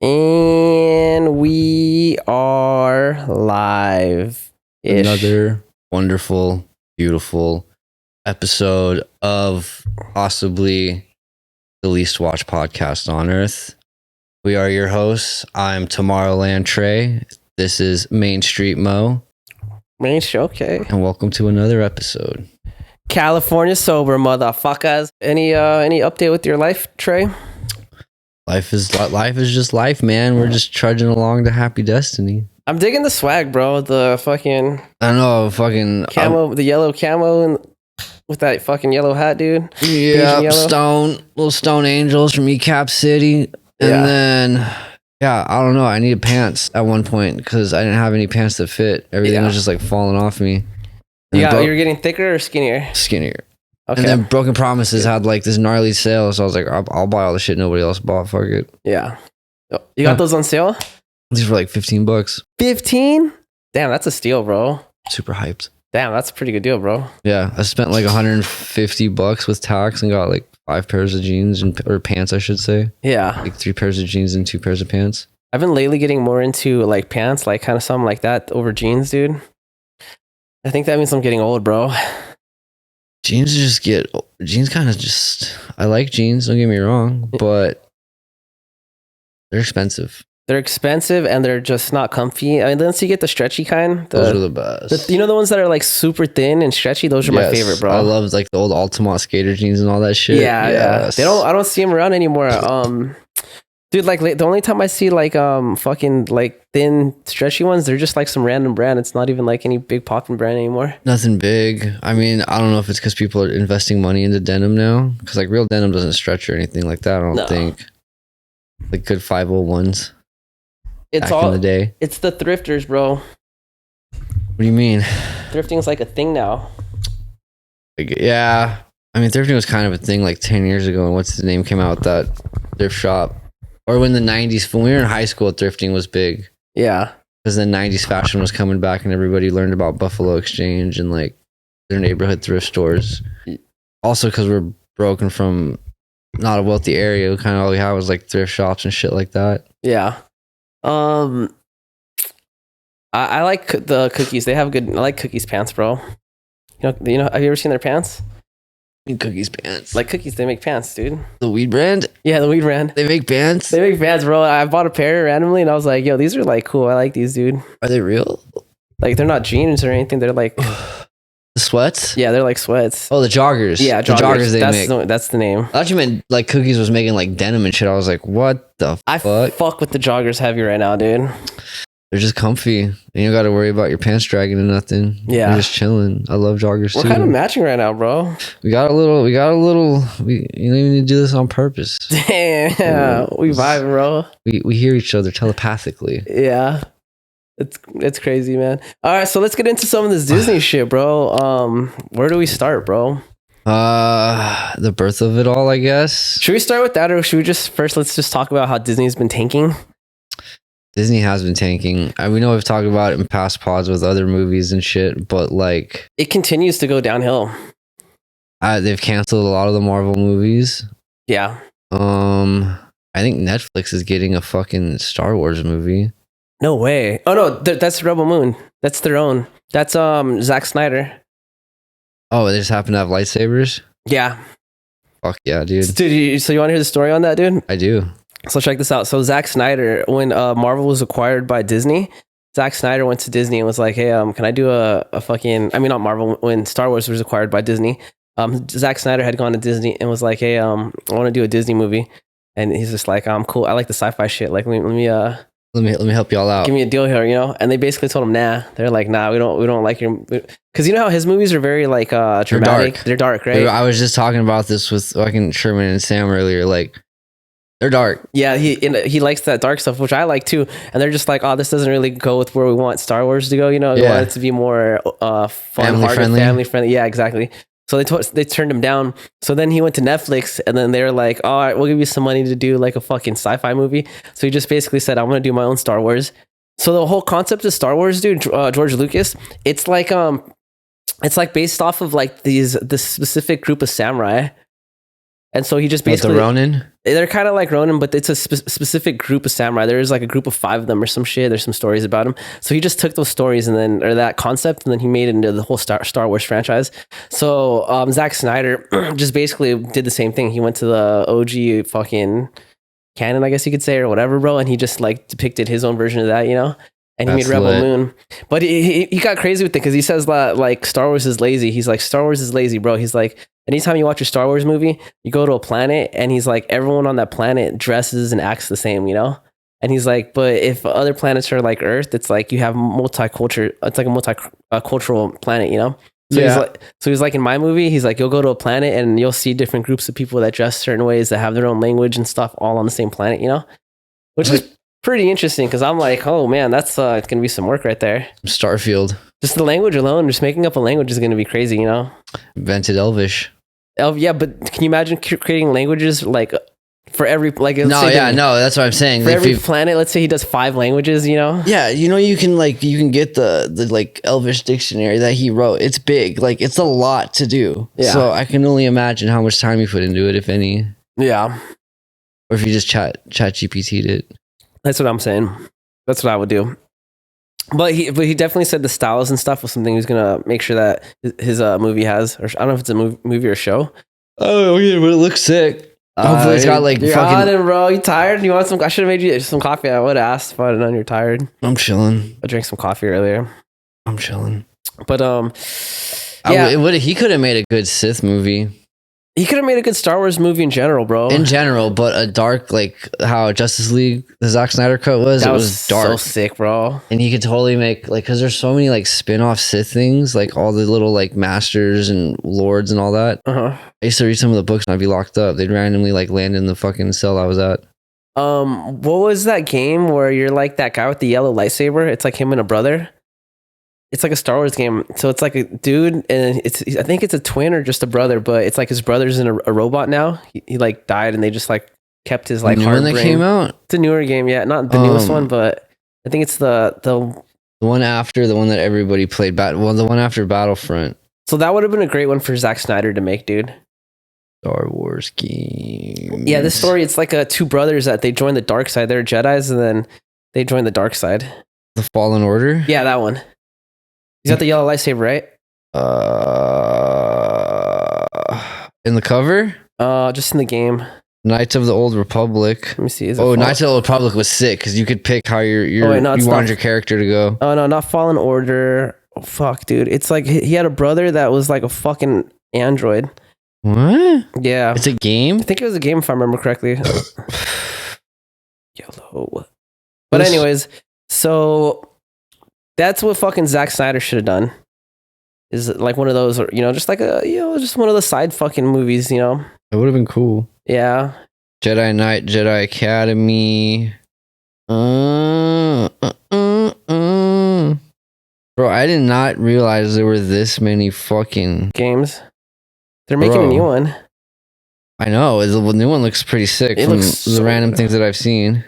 And we are live. Another wonderful, beautiful episode of possibly the least watched podcast on earth. We are your hosts. I'm Tomorrowland Trey. This is Main Street Mo. Main Street, okay. And welcome to another episode. California sober, motherfuckers. Any update with your life, Trey? Life is just life, man. We're just trudging along to happy destiny. I'm digging the swag, bro. The fucking I know, fucking camo, the yellow camo, and with that fucking yellow hat, dude. Yeah, little stone angels from Cap City, and then I don't know. I needed pants at one point because I didn't have any pants that fit. Everything was just like falling off me. You're getting thicker or skinnier? Skinnier. Okay. And then Broken Promises had like this gnarly sale, so I was like, I'll buy all the shit nobody else bought. Fuck it. Yeah. You got those on sale? These were like $15. 15? Damn, that's a steal, bro. Super hyped. Damn, that's a pretty good deal, bro. Yeah, I spent like $150 with tax and got like 5 pairs of jeans or pants, I should say. Yeah. Like 3 pairs of jeans and 2 pairs of pants. I've been lately getting more into like pants, like kind of something like that over jeans, dude. I think that means I'm getting old, bro. Jeans kind of just, I like jeans, don't get me wrong, but they're expensive. They're expensive and they're just not comfy. I mean, once you get the stretchy kind, those are the best. You know the ones that are like super thin and stretchy? Those are my favorite, bro. I love like the old Altamont skater jeans and all that shit. Yeah. I don't see them around anymore. Dude, like the only time I see like fucking like thin stretchy ones, they're just like some random brand. It's not even like any big popping brand anymore. Nothing big. I mean, I don't know if it's because people are investing money into denim now. Because like real denim doesn't stretch or anything like that. I don't think. Like good 501s. It's back in the day. It's the thrifters, bro. What do you mean? Thrifting is like a thing now. Like, yeah. I mean, thrifting was kind of a thing like 10 years ago. And what's the name came out with that thrift shop? Or when the 90s, when we were in high school, thrifting was big. Yeah. Because the 90s fashion was coming back and everybody learned about Buffalo Exchange and like their neighborhood thrift stores. Also because we're broken from not a wealthy area. Kind of all we had was like thrift shops and shit like that. Yeah. I like the Cookies. They have good, I like Cookies pants, bro. You know, have you ever seen their pants? Cookies pants. Like Cookies, they make pants, dude. The weed brand? Yeah, the weed brand. They make pants? They make pants, bro. I bought a pair randomly and I was like, yo, these are like cool. I like these, dude. Are they real? Like they're not jeans or anything. They're like the sweats? Yeah, they're like sweats. Oh, the joggers. Yeah, the joggers that's the name. I thought you meant like Cookies was making like denim and shit. I was like, what the fuck? I fuck with the joggers heavy right now, dude. They're just comfy. And you don't got to worry about your pants dragging and nothing. Yeah. You're just chilling. I love joggers too. We're kind of matching right now, bro. We got a little, you don't even need to do this on purpose. Damn. We vibe, bro. We hear each other telepathically. Yeah. It's crazy, man. All right, so let's get into some of this Disney shit, bro. Where do we start, bro? The birth of it all, I guess. Should we start with that, or should we let's just talk about how Disney's been tanking? Disney has been tanking. We know we've talked about it in past pods with other movies and shit, but like it continues to go downhill. They've canceled a lot of the Marvel movies. Yeah. I think Netflix is getting a fucking Star Wars movie. No way. Oh no, that's Rebel Moon. That's their own. That's Zack Snyder. Oh, they just happen to have lightsabers? Yeah. Fuck yeah, dude. Dude, so you want to hear the story on that, dude? I do. So check this out. So Zack Snyder, when Marvel was acquired by Disney, Zack Snyder went to Disney and was like, hey, can I do a fucking, I mean, not Marvel, when Star Wars was acquired by Disney, Zack Snyder had gone to Disney and was like, hey, I want to do a Disney movie. And he's just like, cool. I like the sci-fi shit. Like, let me help y'all out. Give me a deal here, you know? And they basically told him, nah. They're like, nah, we don't like your, because you know how his movies are very like dramatic. They're dark, right? I was just talking about this with fucking Sherman and Sam earlier. Like, they're dark. Yeah, he likes that dark stuff, which I like too. And they're just like, oh, this doesn't really go with where we want Star Wars to go. You know, we want it to be more fun-hearted, family friendly. Yeah, exactly. So they turned him down. So then he went to Netflix, and then they were like, all right, we'll give you some money to do like a fucking sci-fi movie. So he just basically said, I'm going to do my own Star Wars. So the whole concept of Star Wars, dude, George Lucas, it's like based off of like this specific group of samurai And so he just basically the Ronin. They're kind of like Ronin, but it's a specific group of samurai. There's like a group of 5 of them or some shit. There's some stories about them. So he just took those stories or that concept, and then he made it into the whole Star Wars franchise. So Zack Snyder just basically did the same thing. He went to the OG fucking canon, I guess you could say, or whatever, bro. And he just like depicted his own version of that, you know? And he made Rebel Moon. But he got crazy with it because he says that like Star Wars is lazy. He's like, Star Wars is lazy, bro. He's like, anytime you watch a Star Wars movie, you go to a planet and he's like, everyone on that planet dresses and acts the same, you know? And he's like, but if other planets are like Earth, it's like you have multicultural, it's like a multicultural planet, you know? So he's like, in my movie, he's like, you'll go to a planet and you'll see different groups of people that dress certain ways, that have their own language and stuff, all on the same planet, you know? Which is pretty interesting because I'm like, oh man, that's going to be some work right there. Starfield. Just the language alone, just making up a language is going to be crazy, you know? Invented Elvish. Yeah, but can you imagine creating languages like for every like? No, that's what I'm saying. For every planet, let's say he does 5 languages, you know? Yeah, you know, you can get the like Elvish dictionary that he wrote. It's big, like it's a lot to do. Yeah. So I can only imagine how much time you put into it, if any. Yeah. Or if you just chat GPT'd it. That's what I'm saying. That's what I would do. But he definitely said the styles and stuff was something he was gonna make sure that his movie has, or I don't know if it's a movie or show. Oh yeah, but it looks sick. Hopefully it's got like fucking. Bro, you tired? You want some? I should have made you some coffee. I would have asked if I didn't. You're tired. I'm chilling. I drank some coffee earlier. I'm chilling. But he could have made a good Sith movie. He could have made a good Star Wars movie in general, bro. In general, but a dark, like how Justice League, the Zack Snyder cut was. It was dark, so sick, bro. And he could totally make like, because there's so many like spin-off Sith things, like all the little like masters and lords and all that. I used to read some of the books and I'd be locked up. They'd randomly like land in the fucking cell I was at. What was that game where you're like that guy with the yellow lightsaber? It's like him and a brother. It's like a Star Wars game. So it's like a dude, and I think it's a twin or just a brother, but it's like his brother's in a robot now. He like died, and they just like kept his like heart. When that came out, it's a newer game, yeah, not the newest one, but I think it's the one after the one that everybody played. The one after Battlefront. So that would have been a great one for Zack Snyder to make, dude. Star Wars game. Yeah, this story, it's like 2 brothers that they join the dark side. They're Jedis, and then they join the dark side. The Fallen Order. Yeah, that one. He's got the yellow lightsaber, right? In the cover? Just in the game. Knights of the Old Republic. Let me see. Knights of the Old Republic was sick because you could pick how you wanted your character to go. Oh no, not Fallen Order. Oh, fuck, dude. It's like he had a brother that was like a fucking android. What? Yeah. It's a game? I think it was a game if I remember correctly. Yellow. But anyways, so that's what fucking Zack Snyder should have done. Is like one of those, you know, just like just one of the side fucking movies, you know. It would have been cool. Yeah. Jedi Knight, Jedi Academy. Bro, I did not realize there were this many fucking games. They're making a new one. I know. The new one looks pretty sick from the random things that I've seen.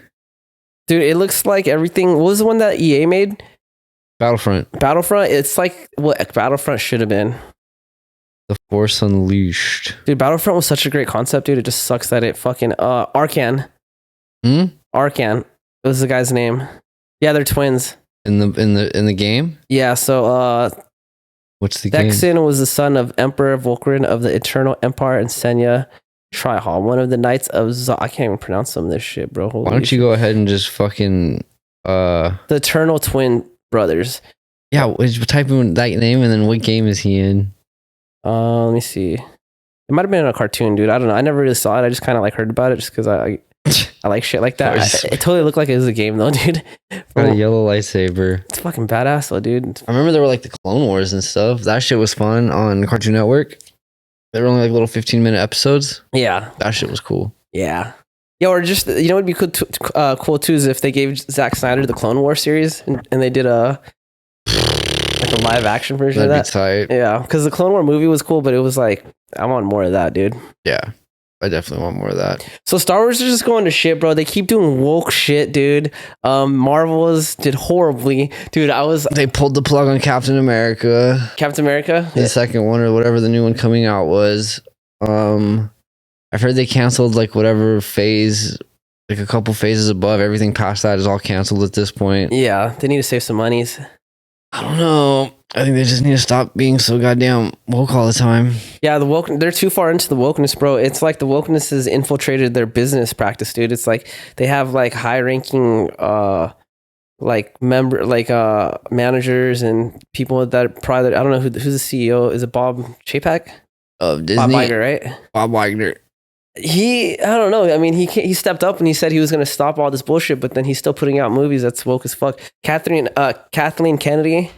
Dude, it looks like everything. What was the one that EA made? Battlefront. It's like what Battlefront should have been. The Force Unleashed. Dude, Battlefront was such a great concept, dude. It just sucks that it fucking Arcan. Arcan was the guy's name. Yeah, they're twins. In the game? Yeah, so what's the game? Dexin was the son of Emperor Vulcan of the Eternal Empire and Senya Trihal, one of the Knights of I can't even pronounce some of this shit, bro. Why don't you go ahead and just fucking the Eternal Twin Brothers. Yeah, type in that name and then what game is he in? Let me see. It might have been in a cartoon, dude. I don't know. I never really saw it. I just kind of like heard about it just because I like shit like that. It totally looked like it was a game though, dude. Got a yellow lightsaber. It's fucking badass though, dude. I remember there were like the Clone Wars and stuff. That shit was fun on Cartoon Network. They were only like little 15-minute episodes. Yeah. That shit was cool. Yeah. Yeah, or just, you know what would be cool too is if they gave Zack Snyder the Clone Wars series and they did a live action version of that. That'd be tight. Yeah, because the Clone War movie was cool, but it was like, I want more of that, dude. Yeah, I definitely want more of that. So Star Wars is just going to shit, bro. They keep doing woke shit, dude. Marvel's did horribly. Dude, They pulled the plug on Captain America. Captain America? The second one or whatever the new one coming out was. I I've heard they canceled like whatever phase, like a couple phases above. Everything past that is all canceled at this point. Yeah, they need to save some monies. I don't know. I think they just need to stop being so goddamn woke all the time. Yeah, they're too far into the wokeness, bro. It's like the wokeness has infiltrated their business practice, dude. It's like they have like high-ranking managers and people that probably, I don't know who's the CEO. Is it Bob Chapek? Of Disney. Bob Iger, right? Bob Iger. I don't know. I mean, he stepped up and he said he was going to stop all this bullshit, but then he's still putting out movies that's woke as fuck. Kathleen Kennedy,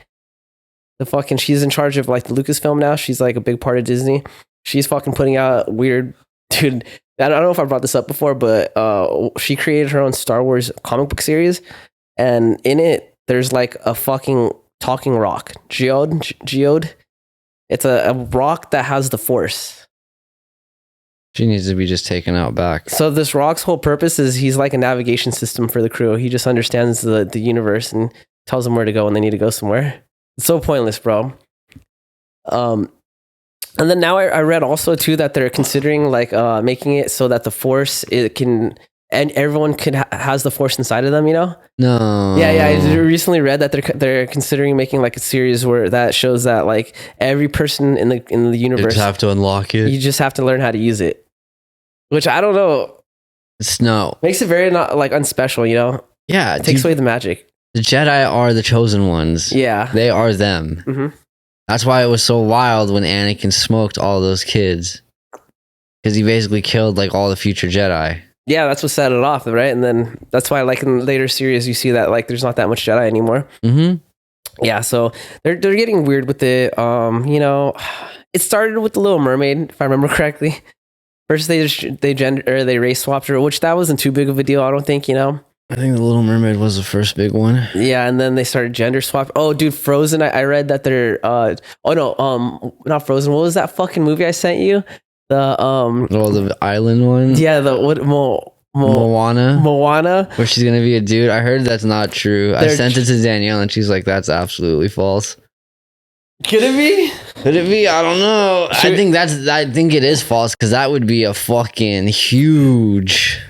she's in charge of like the Lucasfilm now. She's like a big part of Disney. She's fucking putting out weird, dude. I don't know if I brought this up before, but she created her own Star Wars comic book series, and in it there's like a fucking talking rock, geode. It's a rock that has the Force. She needs to be just taken out back. So this rock's whole purpose is he's like a navigation system for the crew. He just understands the universe and tells them where to go when they need to go somewhere. It's so pointless, bro. And then now I read also too that they're considering like making it so that the Force and everyone has the Force inside of them. You know? No. Yeah. I recently read that they're considering making like a series where that shows that like every person in the universe, you just have to unlock it. You just have to learn how to use it. Which I don't know. Makes it very not like unspecial, you know? Yeah. It takes away the magic. The Jedi are the chosen ones. Yeah. They are them. Mm-hmm. That's why it was so wild when Anakin smoked all those kids. Because he basically killed like all the future Jedi. Yeah, that's what set it off, right? And then that's why like in later series you see that like there's not that much Jedi anymore. Mm-hmm. Yeah, so they're getting weird with it. You know, it started with the Little Mermaid, if I remember correctly. First, they race swapped her, which that wasn't too big of a deal, I don't think, you know? I think the Little Mermaid was the first big one. Yeah, and then they started gender swap. Oh, dude, Frozen, I read that they're, not Frozen, what was that fucking movie I sent you? The island one? Yeah, Moana. Moana. Where she's going to be a dude. I heard that's not true. I sent it to Danielle and she's like, that's absolutely false. Could it be? Could it be? I don't know. I think it is false because that would be a fucking huge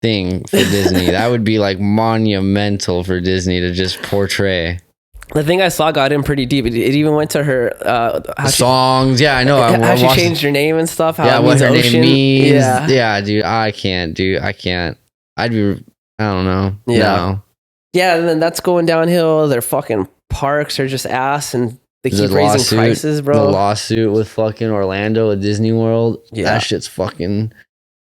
thing for Disney. That would be like monumental for Disney to just portray. The thing I saw got in pretty deep. It even went to her songs. Yeah, I know. How she changed her name and stuff. How what her name means. Yeah, dude. I can't, dude. I can't. I don't know. Yeah. No. Yeah, and then that's going downhill. Their fucking parks are just ass, and they keep raising prices, bro. The lawsuit with fucking Orlando at Disney World. Yeah. That shit's fucking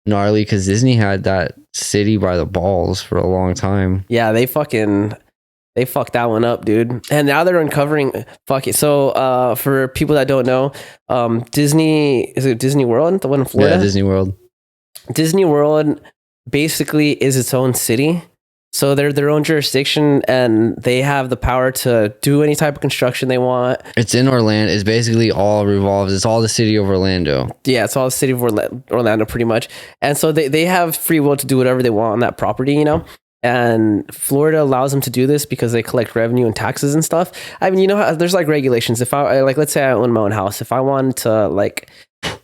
gnarly because Disney had that city by the balls for a long time. Yeah, they fucked that one up, dude. And now they're uncovering So for people that don't know, is it Disney World, the one in Florida? Yeah, Disney World. Disney World basically is its own city. So they're their own jurisdiction and they have the power to do any type of construction they want. It's in Orlando. It's basically all revolves. It's all the city of Orlando. Yeah, it's all the city of Orlando pretty much. And so they have free will to do whatever they want on that property, you know? And Florida allows them to do this because they collect revenue and taxes and stuff. I mean, you know how there's like regulations. If I like, let's say I own my own house. If I wanted to like,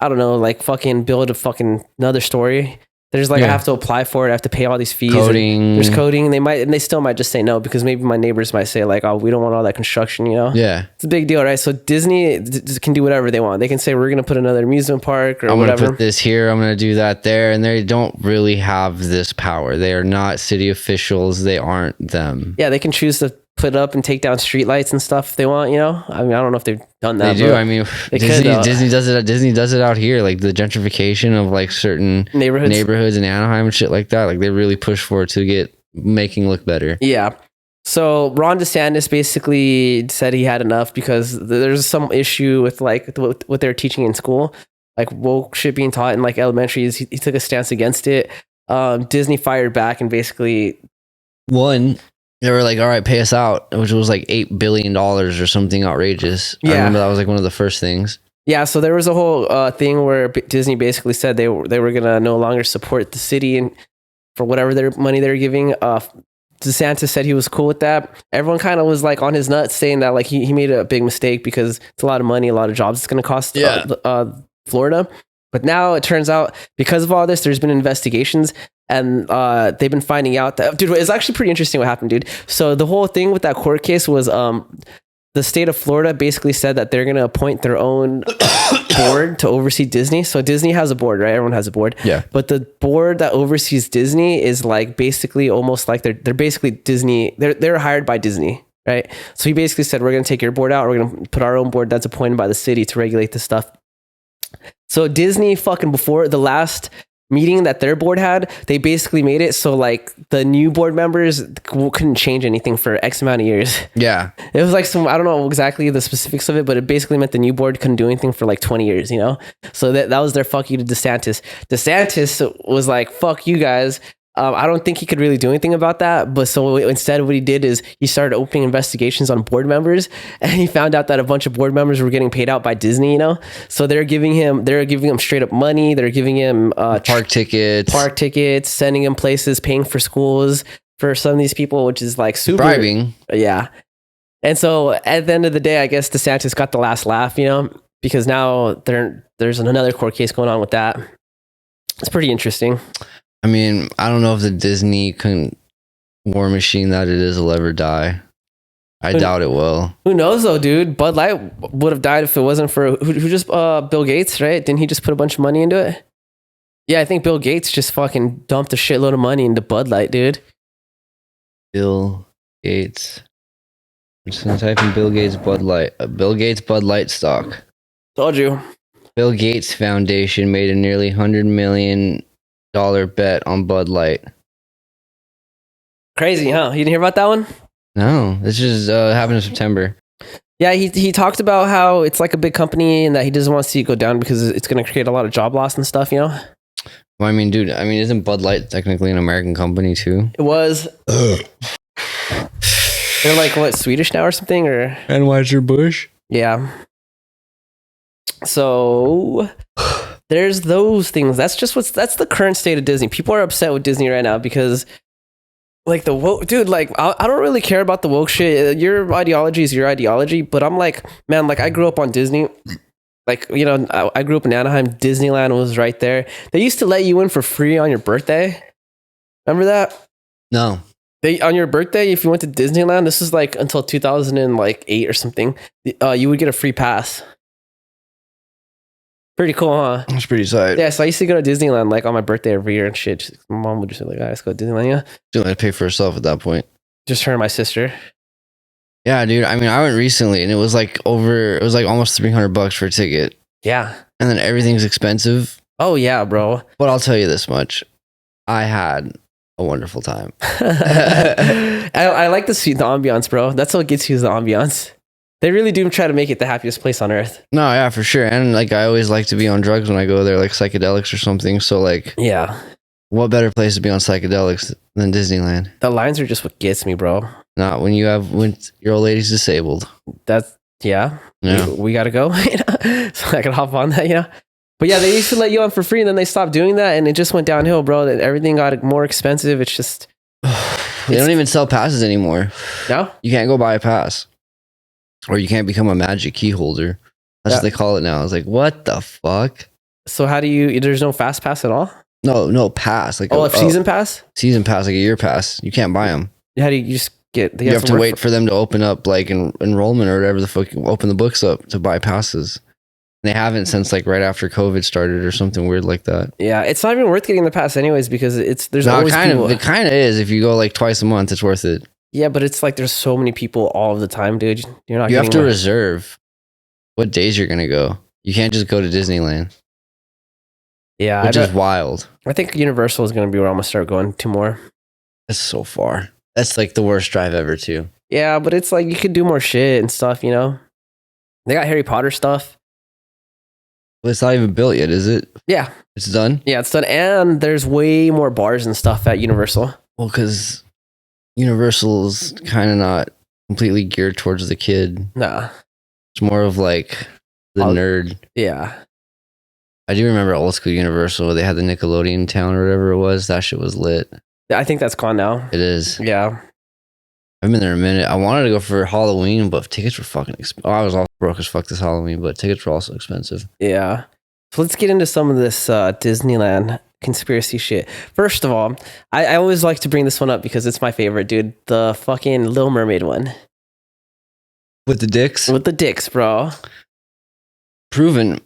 I don't know, like fucking build a fucking another story, there's like, I have to apply for it. I have to pay all these fees. Coding. There's coding. They still might just say no because maybe my neighbors might say like, oh, we don't want all that construction, you know? Yeah. It's a big deal, right? So Disney can do whatever they want. They can say, we're going to put another amusement park or whatever. I'm going to put this here. I'm going to do that there. And they don't really have this power. They are not city officials. They aren't them. Yeah. They can choose to put up and take down streetlights and stuff if they want, you know? I mean, I don't know if they've done that. They do. I mean, Disney does it. Disney does it out here, like the gentrification of like certain neighborhoods in Anaheim and shit like that. Like they really push for it to get making look better. Yeah. So Ron DeSantis basically said he had enough because there's some issue with like what they're teaching in school, like woke shit being taught in like elementaries. He took a stance against it. Disney fired back and basically they were like, all right, pay us out, which was like $8 billion or something outrageous. Yeah. I remember that was like one of the first things. Yeah, so there was a whole thing where Disney basically said they were going to no longer support the city and for whatever their money they were giving. DeSantis said he was cool with that. Everyone kind of was like on his nuts saying that like he made a big mistake because it's a lot of money, a lot of jobs it's going to cost Florida. But now it turns out because of all this, there's been investigations and they've been finding out that, dude, it's actually pretty interesting what happened, dude. So the whole thing with that court case was the state of Florida basically said that they're going to appoint their own board to oversee Disney. So Disney has a board, right? Everyone has a board. Yeah. But the board that oversees Disney is like basically almost like they're basically Disney. They're hired by Disney, right? So he basically said, we're going to take your board out. We're going to put our own board that's appointed by the city to regulate this stuff. So Disney fucking before the last meeting that their board had, they basically made it so like the new board members couldn't change anything for X amount of years. Yeah. It was like I don't know exactly the specifics of it, but it basically meant the new board couldn't do anything for like 20 years, you know? So that was their fuck you to DeSantis. DeSantis was like, fuck you guys. I don't think he could really do anything about that. But so instead, what he did is he started opening investigations on board members, and he found out that a bunch of board members were getting paid out by Disney. You know, so they're giving him straight up money. They're giving him park tickets, sending him places, paying for schools for some of these people, which is like super bribing. Yeah. And so at the end of the day, I guess DeSantis got the last laugh. You know, because now there's another court case going on with that. It's pretty interesting. I mean, I don't know if the Disney war machine that it is will ever die. I doubt it will. Who knows though, dude? Bud Light would have died if it wasn't for who just Bill Gates, right? Didn't he just put a bunch of money into it? Yeah, I think Bill Gates just fucking dumped a shitload of money into Bud Light, dude. Bill Gates. I'm just gonna type in Bill Gates Bud Light. Bill Gates Bud Light stock. Told you. Bill Gates Foundation made a nearly $100 million bet on Bud Light. Crazy, huh? You didn't hear about that one? No, this just happened in September. Yeah, he talked about how it's like a big company and that he doesn't want to see it go down because it's going to create a lot of job loss and stuff, you know? Well, I mean, dude, isn't Bud Light technically an American company too? It was. They're like, what, Swedish now or something? Or Anheuser-Busch? Yeah. So there's those things. That's the current state of Disney. People are upset with Disney right now because like the woke dude, like I don't really care about the woke shit. Your ideology is your ideology, but I'm like, man, like I grew up on Disney. Like, you know, I grew up in Anaheim. Disneyland was right there. They used to let you in for free on your birthday. Remember that? No. On your birthday, if you went to Disneyland, this is like until 2008 or something, you would get a free pass. Pretty cool, huh? That's pretty tight. Yeah, so I used to go to Disneyland like on my birthday every year and shit. My mom would just be like, let's go to Disneyland, yeah. She had to pay for herself at that point. Just her and my sister. Yeah, dude. I mean, I went recently and it was like almost $300 for a ticket. Yeah. And then everything's expensive. Oh, yeah, bro. But I'll tell you this much. I had a wonderful time. I like the ambiance, bro. That's what gets you is the ambiance. They really do try to make it the happiest place on earth. No, yeah, for sure. And like, I always like to be on drugs when I go there, like psychedelics or something. So like, yeah, what better place to be on psychedelics than Disneyland? The lines are just what gets me, bro. Not when when your old lady's disabled. That's yeah. We gotta go. You know? So I can hop on that, you know. But yeah, they used to let you on for free, and then they stopped doing that, and it just went downhill, bro. Everything got more expensive. It's just they don't even sell passes anymore. No, you can't go buy a pass. Or you can't become a magic key holder. That's what they call it now. It's like, what the fuck? So how do you, there's no fast pass at all? No pass. Like season pass? Season pass, like a year pass. You can't buy them. How do you just get, you have to wait for them to open up like enrollment or whatever the fuck, open the books up to buy passes. They haven't since like right after COVID started or something weird like that. Yeah, it's not even worth getting the pass anyways because there's always people. It kind of is. If you go like twice a month, it's worth it. Yeah, but it's like there's so many people all of the time, dude. You're not. You have to reserve what days you're gonna go. You can't just go to Disneyland. Yeah, which is wild. I think Universal is gonna be where I'm gonna start going to more. That's so far. That's like the worst drive ever, too. Yeah, but it's like you could do more shit and stuff, you know. They got Harry Potter stuff. Well, it's not even built yet, is it? Yeah, it's done. Yeah, it's done, and there's way more bars and stuff at Universal. Well, because Universal's kind of not completely geared towards the kid. Nah. It's more of like the nerd. Yeah. I do remember old school Universal where they had the Nickelodeon town or whatever it was. That shit was lit. I think that's gone now. It is. Yeah. I've been there a minute. I wanted to go for Halloween, but tickets were fucking expensive. I was all broke as fuck this Halloween, but tickets were also expensive. Yeah. So let's get into some of this Disneyland conspiracy shit. First of all, I always like to bring this one up because it's my favorite, dude. The fucking Little Mermaid one. With the dicks? With the dicks, bro. Proven.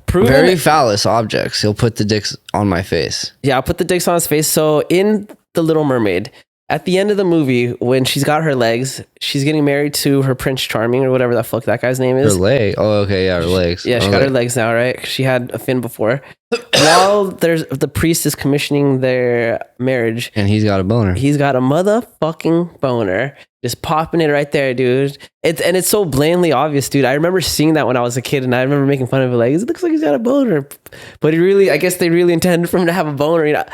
Very phallus objects. He'll put the dicks on my face. Yeah, I'll put the dicks on his face. So in The Little Mermaid, at the end of the movie, when she's got her legs, she's getting married to her Prince Charming or whatever the fuck that guy's name is. Her leg? Oh, okay, yeah, her legs. Yeah, she got her legs now, right? She had a fin before. While the priest is commissioning their marriage. And he's got a boner. He's got a motherfucking boner. Just popping it right there, dude. It's so blatantly obvious, dude. I remember seeing that when I was a kid, and I remember making fun of it. Like, it looks like he's got a boner. But I guess they really intended for him to have a boner. You know?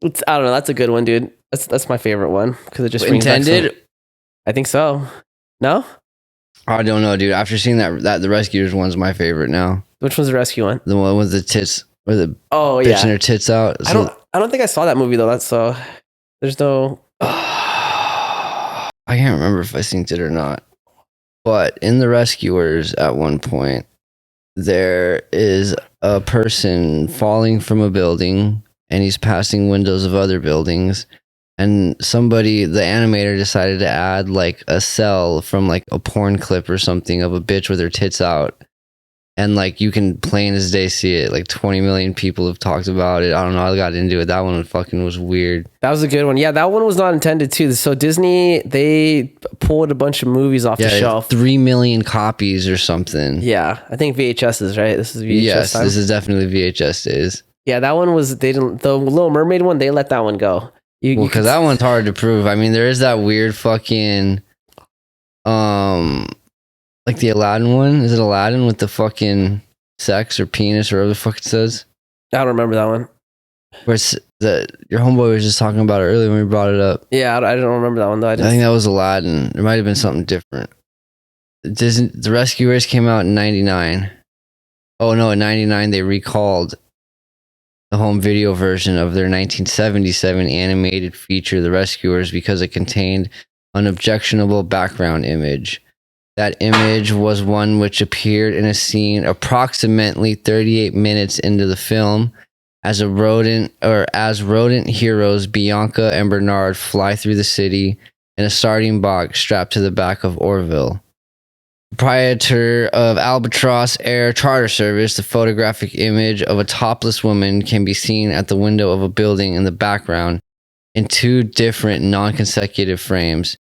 I don't know. That's a good one, dude. That's my favorite one because it just intended. I think so. No, I don't know, dude. After seeing that the Rescuers one's my favorite now. Which one's the rescue one? The one with the tits, where the bitching her tits out. So, I don't think I saw that movie though. That's so. There's no. I can't remember if I synced it or not. But in the Rescuers, at one point, there is a person falling from a building, and he's passing windows of other buildings. And the animator decided to add like a cell from like a porn clip or something of a bitch with her tits out. And like you can plain as day see it. Like 20 million people have talked about it. I don't know. I got into it. That one fucking was weird. That was a good one. Yeah, that one was not intended too. So Disney, they pulled a bunch of movies off the shelf. 3 million copies or something. Yeah, I think VHS is right. This is VHS. Yes, time. This is definitely VHS days. Yeah, that one was. They didn't. The Little Mermaid one, they let that one go. Because that one's hard to prove. I mean, there is that weird fucking, like the Aladdin one. Is it Aladdin with the fucking sex or penis or whatever the fuck it says? I don't remember that one. Where it's your homeboy was just talking about it earlier when we brought it up. Yeah, I don't remember that one though. I think that was Aladdin. There might have been something different. The Rescuers came out in 99. Oh no, in 99 they recalled the home video version of their 1977 animated feature, The Rescuers, because it contained an objectionable background image. That image was one which appeared in a scene approximately 38 minutes into the film as rodent heroes Bianca and Bernard fly through the city in a sardine box strapped to the back of Orville. Proprietor of Albatross Air Charter Service, the photographic image of a topless woman can be seen at the window of a building in the background in two different non-consecutive frames.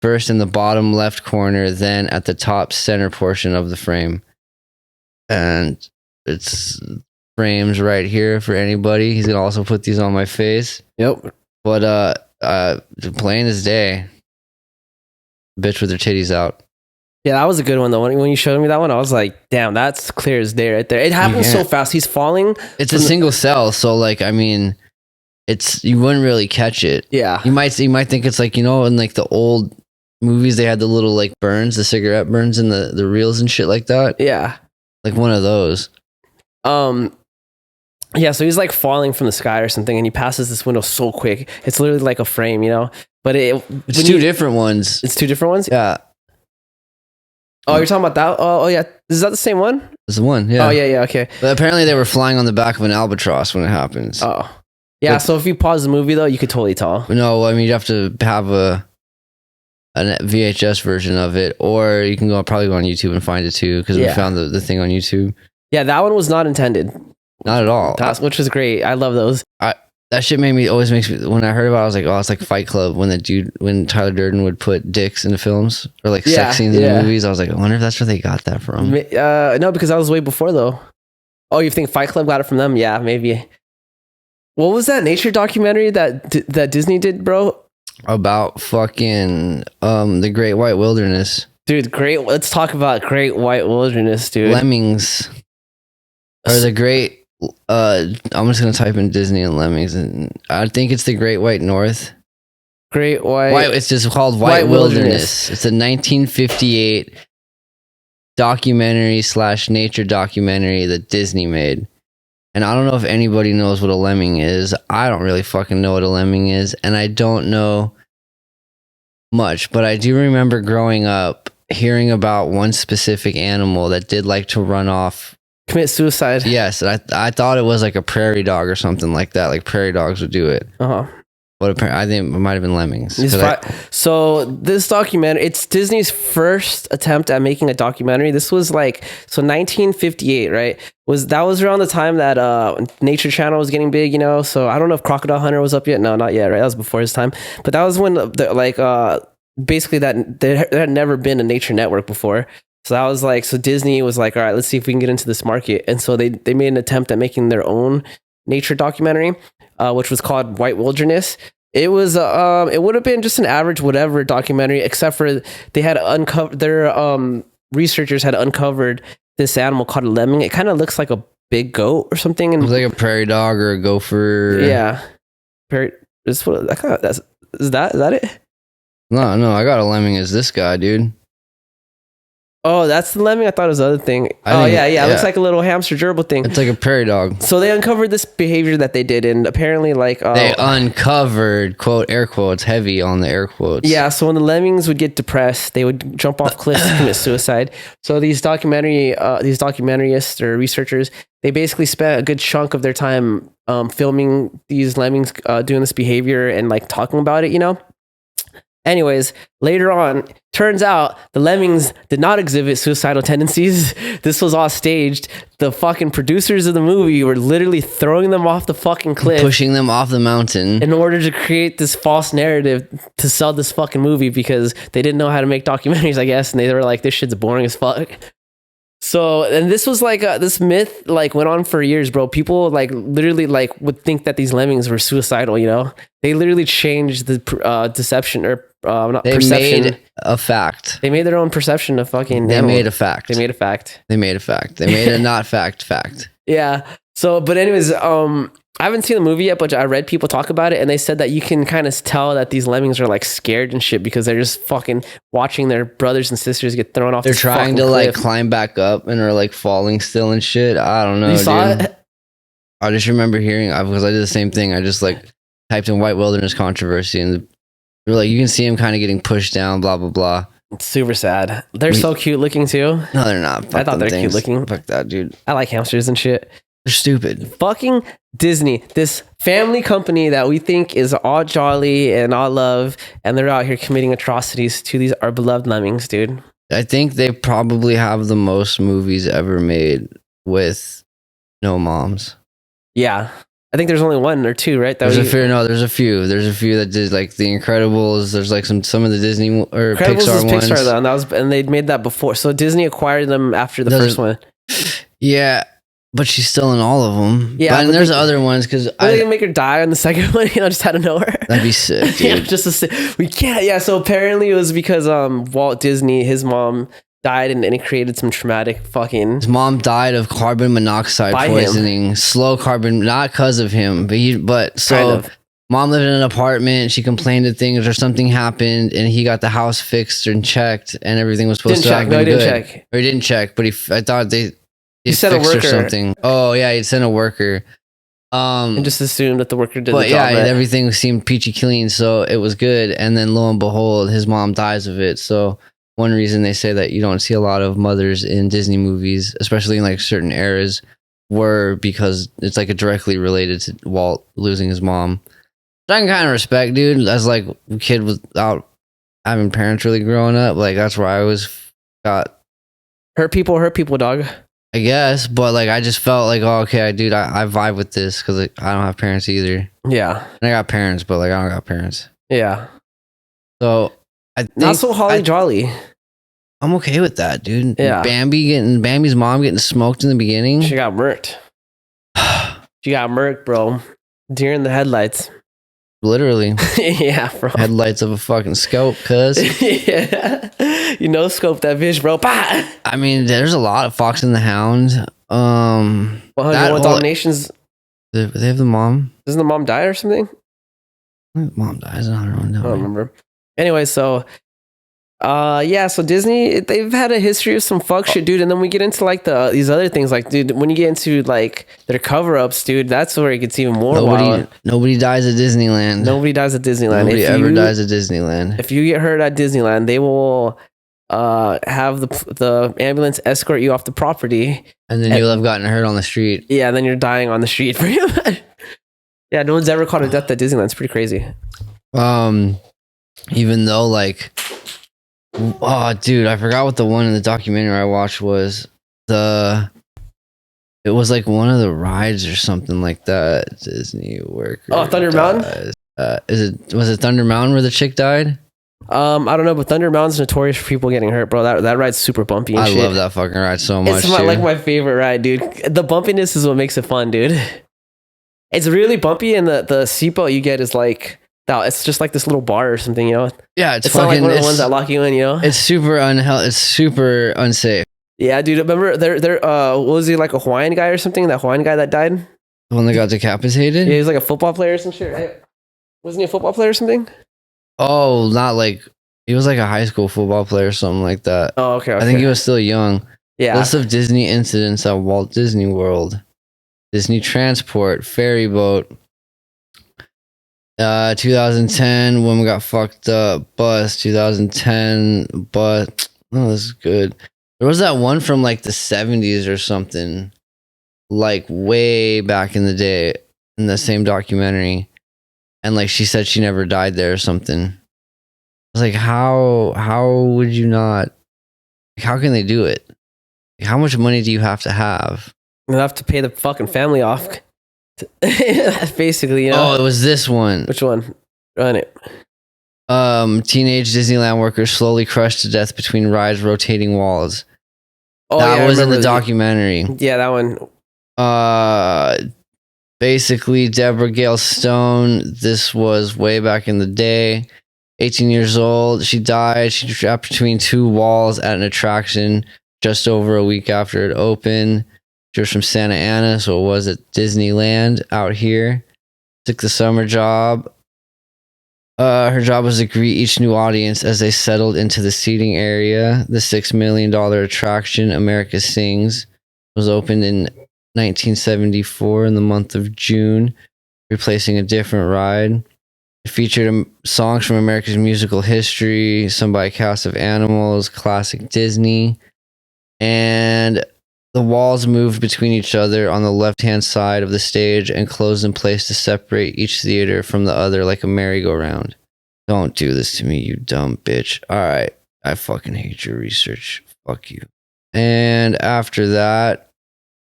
First in the bottom left corner, then at the top center portion of the frame. And it's frames right here for anybody. He's gonna also put these on my face. Yep. But plain as day. Bitch with her titties out. Yeah, that was a good one though. When you showed me that one, I was like, damn, that's clear as day right there. It happens so fast. He's falling. It's a single cell, so like, I mean, you wouldn't really catch it. Yeah. You might think it's like, in like the old movies, they had the little like burns, the cigarette burns in the reels and shit like that. Yeah. Like one of those. Yeah, so he's like falling from the sky or something, and he passes this window so quick. It's literally like a frame, But it's two different ones. It's two different ones? Yeah. Oh, you're talking about that? Oh, yeah. Is that the same one? It's the one, yeah. Oh, yeah, okay. But apparently they were flying on the back of an albatross when it happens. Oh. Yeah, so if you pause the movie, though, you could totally tell. No, I mean, you have to have a VHS version of it, or you can probably go on YouTube and find it, too, because we found the thing on YouTube. Yeah, that one was not intended. Not at all. Which was great. I love those. That shit always makes me, when I heard about it, I was like, oh, it's like Fight Club when Tyler Durden would put dicks into films or like sex scenes in movies. I was like, I wonder if that's where they got that from. No, because that was way before though. Oh, you think Fight Club got it from them? Yeah, maybe. What was that nature documentary that Disney did, bro? About fucking the Great White Wilderness. Dude, let's talk about Great White Wilderness, dude. Lemmings. Or the Great... I'm just gonna type in Disney and Lemmings, and I think it's the Great White North. Great White. It's just called White Wilderness. It's a 1958 documentary / nature documentary that Disney made, and I don't know if anybody knows what a lemming is. I don't really fucking know what a lemming is, and I don't know much, but I do remember growing up hearing about one specific animal that did like to run off commit suicide. Yes, I thought it was like a prairie dog or something like that. Like prairie dogs would do it. But apparently, I think it might have been lemmings. So this documentary, it's Disney's first attempt at making a documentary. This was 1958, right? That was around the time that Nature Channel was getting big, So I don't know if Crocodile Hunter was up yet. No, not yet, right? That was before his time. But that was when basically that there had never been a nature network before. So that was so Disney was like, all right, let's see if we can get into this market. And so they made an attempt at making their own nature documentary, which was called White Wilderness. It was it would have been just an average whatever documentary, except for they had uncovered researchers had uncovered this animal called a lemming. It kind of looks like a big goat or something, and it was like a prairie dog or a gopher. Yeah, is that it? No, I got a lemming as this guy, dude. Oh, that's the lemming? I thought it was the other thing. It looks like a little hamster gerbil thing. It's like a prairie dog. So they uncovered this behavior that they did, and apparently they uncovered, quote, air quotes, heavy on the air quotes. Yeah, so when the lemmings would get depressed, they would jump off cliffs to commit suicide. So these documentarists or researchers, they basically spent a good chunk of their time filming these lemmings doing this behavior and talking about it, Anyways, later on, turns out the lemmings did not exhibit suicidal tendencies. This was all staged. The fucking producers of the movie were literally throwing them off the fucking cliff, pushing them off the mountain in order to create this false narrative to sell this fucking movie because they didn't know how to make documentaries, I guess. And they were like, this shit's boring as fuck. So, and this was this myth went on for years, bro. People literally would think that these lemmings were suicidal, They literally changed the deception or perception. Made a fact. They made their own perception of fucking They made a fact. They made a fact. They made a fact. They made a not fact. Yeah. So, but anyways, I haven't seen the movie yet, but I read people talk about it, and they said that you can kind of tell that these lemmings are scared and shit because they're just fucking watching their brothers and sisters get thrown off. They're trying to cliff. Climb back up and are falling still and shit. I don't know. You saw it? I just remember hearing because I did the same thing. I just typed in White Wilderness controversy, and they're you can see him kind of getting pushed down. Blah blah blah. It's super sad. They're so cute looking too. No, they're not. I thought they're cute looking. Fuck that, dude. I like hamsters and shit. They're stupid. Fucking Disney, this family company that we think is all jolly and all love, and they're out here committing atrocities to our beloved lemmings, dude. I think they probably have the most movies ever made with no moms. Yeah. I think there's only one or two, right? There's a few. There's a few that did The Incredibles. There's some of the Disney or Pixar ones. Pixar though, and they'd made that before. So Disney acquired them after the first one. Yeah. But she's still in all of them. Yeah, and there's other ones because they can make her die on the second one, just out of nowhere. That'd be sick, dude. Yeah, we can't. Yeah, so apparently it was because Walt Disney, his mom died, and he created some traumatic fucking. His mom died of carbon monoxide poisoning, slow carbon, not because of him, but mom lived in an apartment. She complained of things, or something happened, and he got the house fixed and checked, and everything was supposed to have been good. Or he didn't check, but I thought he sent a worker or something. Oh yeah, he'd sent a worker. And just assumed that the worker did the job. Yeah, everything seemed peachy clean, so it was good. And then lo and behold, his mom dies of it. So one reason they say that you don't see a lot of mothers in Disney movies, especially in certain eras, were because it's directly related to Walt losing his mom. Which I can kind of respect, dude. As a kid without having parents really growing up, that's where I always got hurt people, dog. I guess, but I just felt oh, okay, dude, I vibe with this because I don't have parents either. Yeah, and I got parents, but I don't got parents. Yeah, so I think not so holly jolly. I'm okay with that, dude. Yeah, Bambi's mom getting smoked in the beginning. She got murked. She got murked, bro. Deer in the headlights. Literally. Yeah, bro. Headlights of a fucking scope, cuz. Yeah. Scope that bitch, bro. Bah! I mean, there's a lot of Fox and the Hound. 101 Dalmatians. They have the mom. Doesn't the mom die or something? Mom dies. I don't remember. Anyway, so so Disney, they've had a history of some fuck shit, dude. And then we get into these other things, dude, when you get into their cover-ups, dude, that's where it gets even more wild. Nobody dies at Disneyland. Nobody dies at Disneyland. Nobody ever dies at Disneyland. If you get hurt at Disneyland, they will have the ambulance escort you off the property, and then you'll have gotten hurt on the street. Yeah, then you're dying on the street pretty much. Yeah, no one's ever caught a death at Disneyland. It's pretty crazy. Even though like, oh dude, I forgot what the one in the documentary I watched was. It was like one of the rides or something like that. Disney worker. Oh, Thunder Mountain. Was it Thunder Mountain where the chick died? I don't know, but Thunder Mountain's notorious for people getting hurt, bro. That ride's super bumpy and shit. I love that fucking ride so much. It's like my favorite ride, dude. The bumpiness is what makes it fun, dude. It's really bumpy, and the seatbelt you get is like, it's just like this little bar or something, you know? Yeah, it's fucking, not like one of the ones that lock you in, you know? It's super It's super unsafe. Yeah, dude. Remember, what was he, like a Hawaiian guy or something? That Hawaiian guy that died? The one that got decapitated? Yeah, he was like a football player or some shit, right? Wasn't he a football player or something? Oh, not like, he was like a high school football player or something like that. Oh, okay. I think he was still young. Yeah. List of Disney incidents at Walt Disney World. Disney Transport, ferry boat. 2010, woman got fucked up. Bus, 2010, but oh, this is good. There was that one from like the 70s or something, like way back in the day in the same documentary. And like she said she never died there or something. I was like, how would you not? How can they do it? How much money do you have to have? Enough to pay the fucking family off. Basically, you know. Oh, it was this one. Which one? Run it. Teenage Disneyland workers slowly crushed to death between rides' rotating walls. Oh, that was in the documentary. Yeah, that one. Basically, Deborah Gale Stone. This was way back in the day. 18 years old. She died. She trapped between two walls at an attraction just over a week after it opened. She was from Santa Ana, so it was at Disneyland out here. Took the summer job. Her job was to greet each new audience as they settled into the seating area. The $6 million attraction, America Sings, was opened in 1974 in the month of June, replacing a different ride. It featured songs from America's musical history, some by a cast of animals, classic Disney, and the walls moved between each other on the left-hand side of the stage and closed in place to separate each theater from the other like a merry-go-round. Don't do this to me, you dumb bitch. All right, I fucking hate your research. Fuck you. And after that,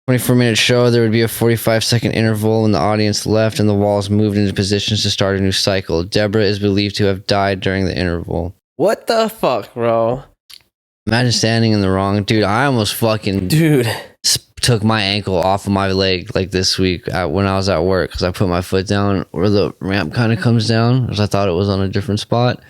24-minute show, there would be a 45-second interval when the audience left and the walls moved into positions to start a new cycle. Deborah is believed to have died during the interval. What the fuck, bro? Imagine standing in the wrong... Dude, I almost fucking... took my ankle off of my leg like this week when I was at work because I put my foot down where the ramp kind of comes down because I thought it was on a different spot.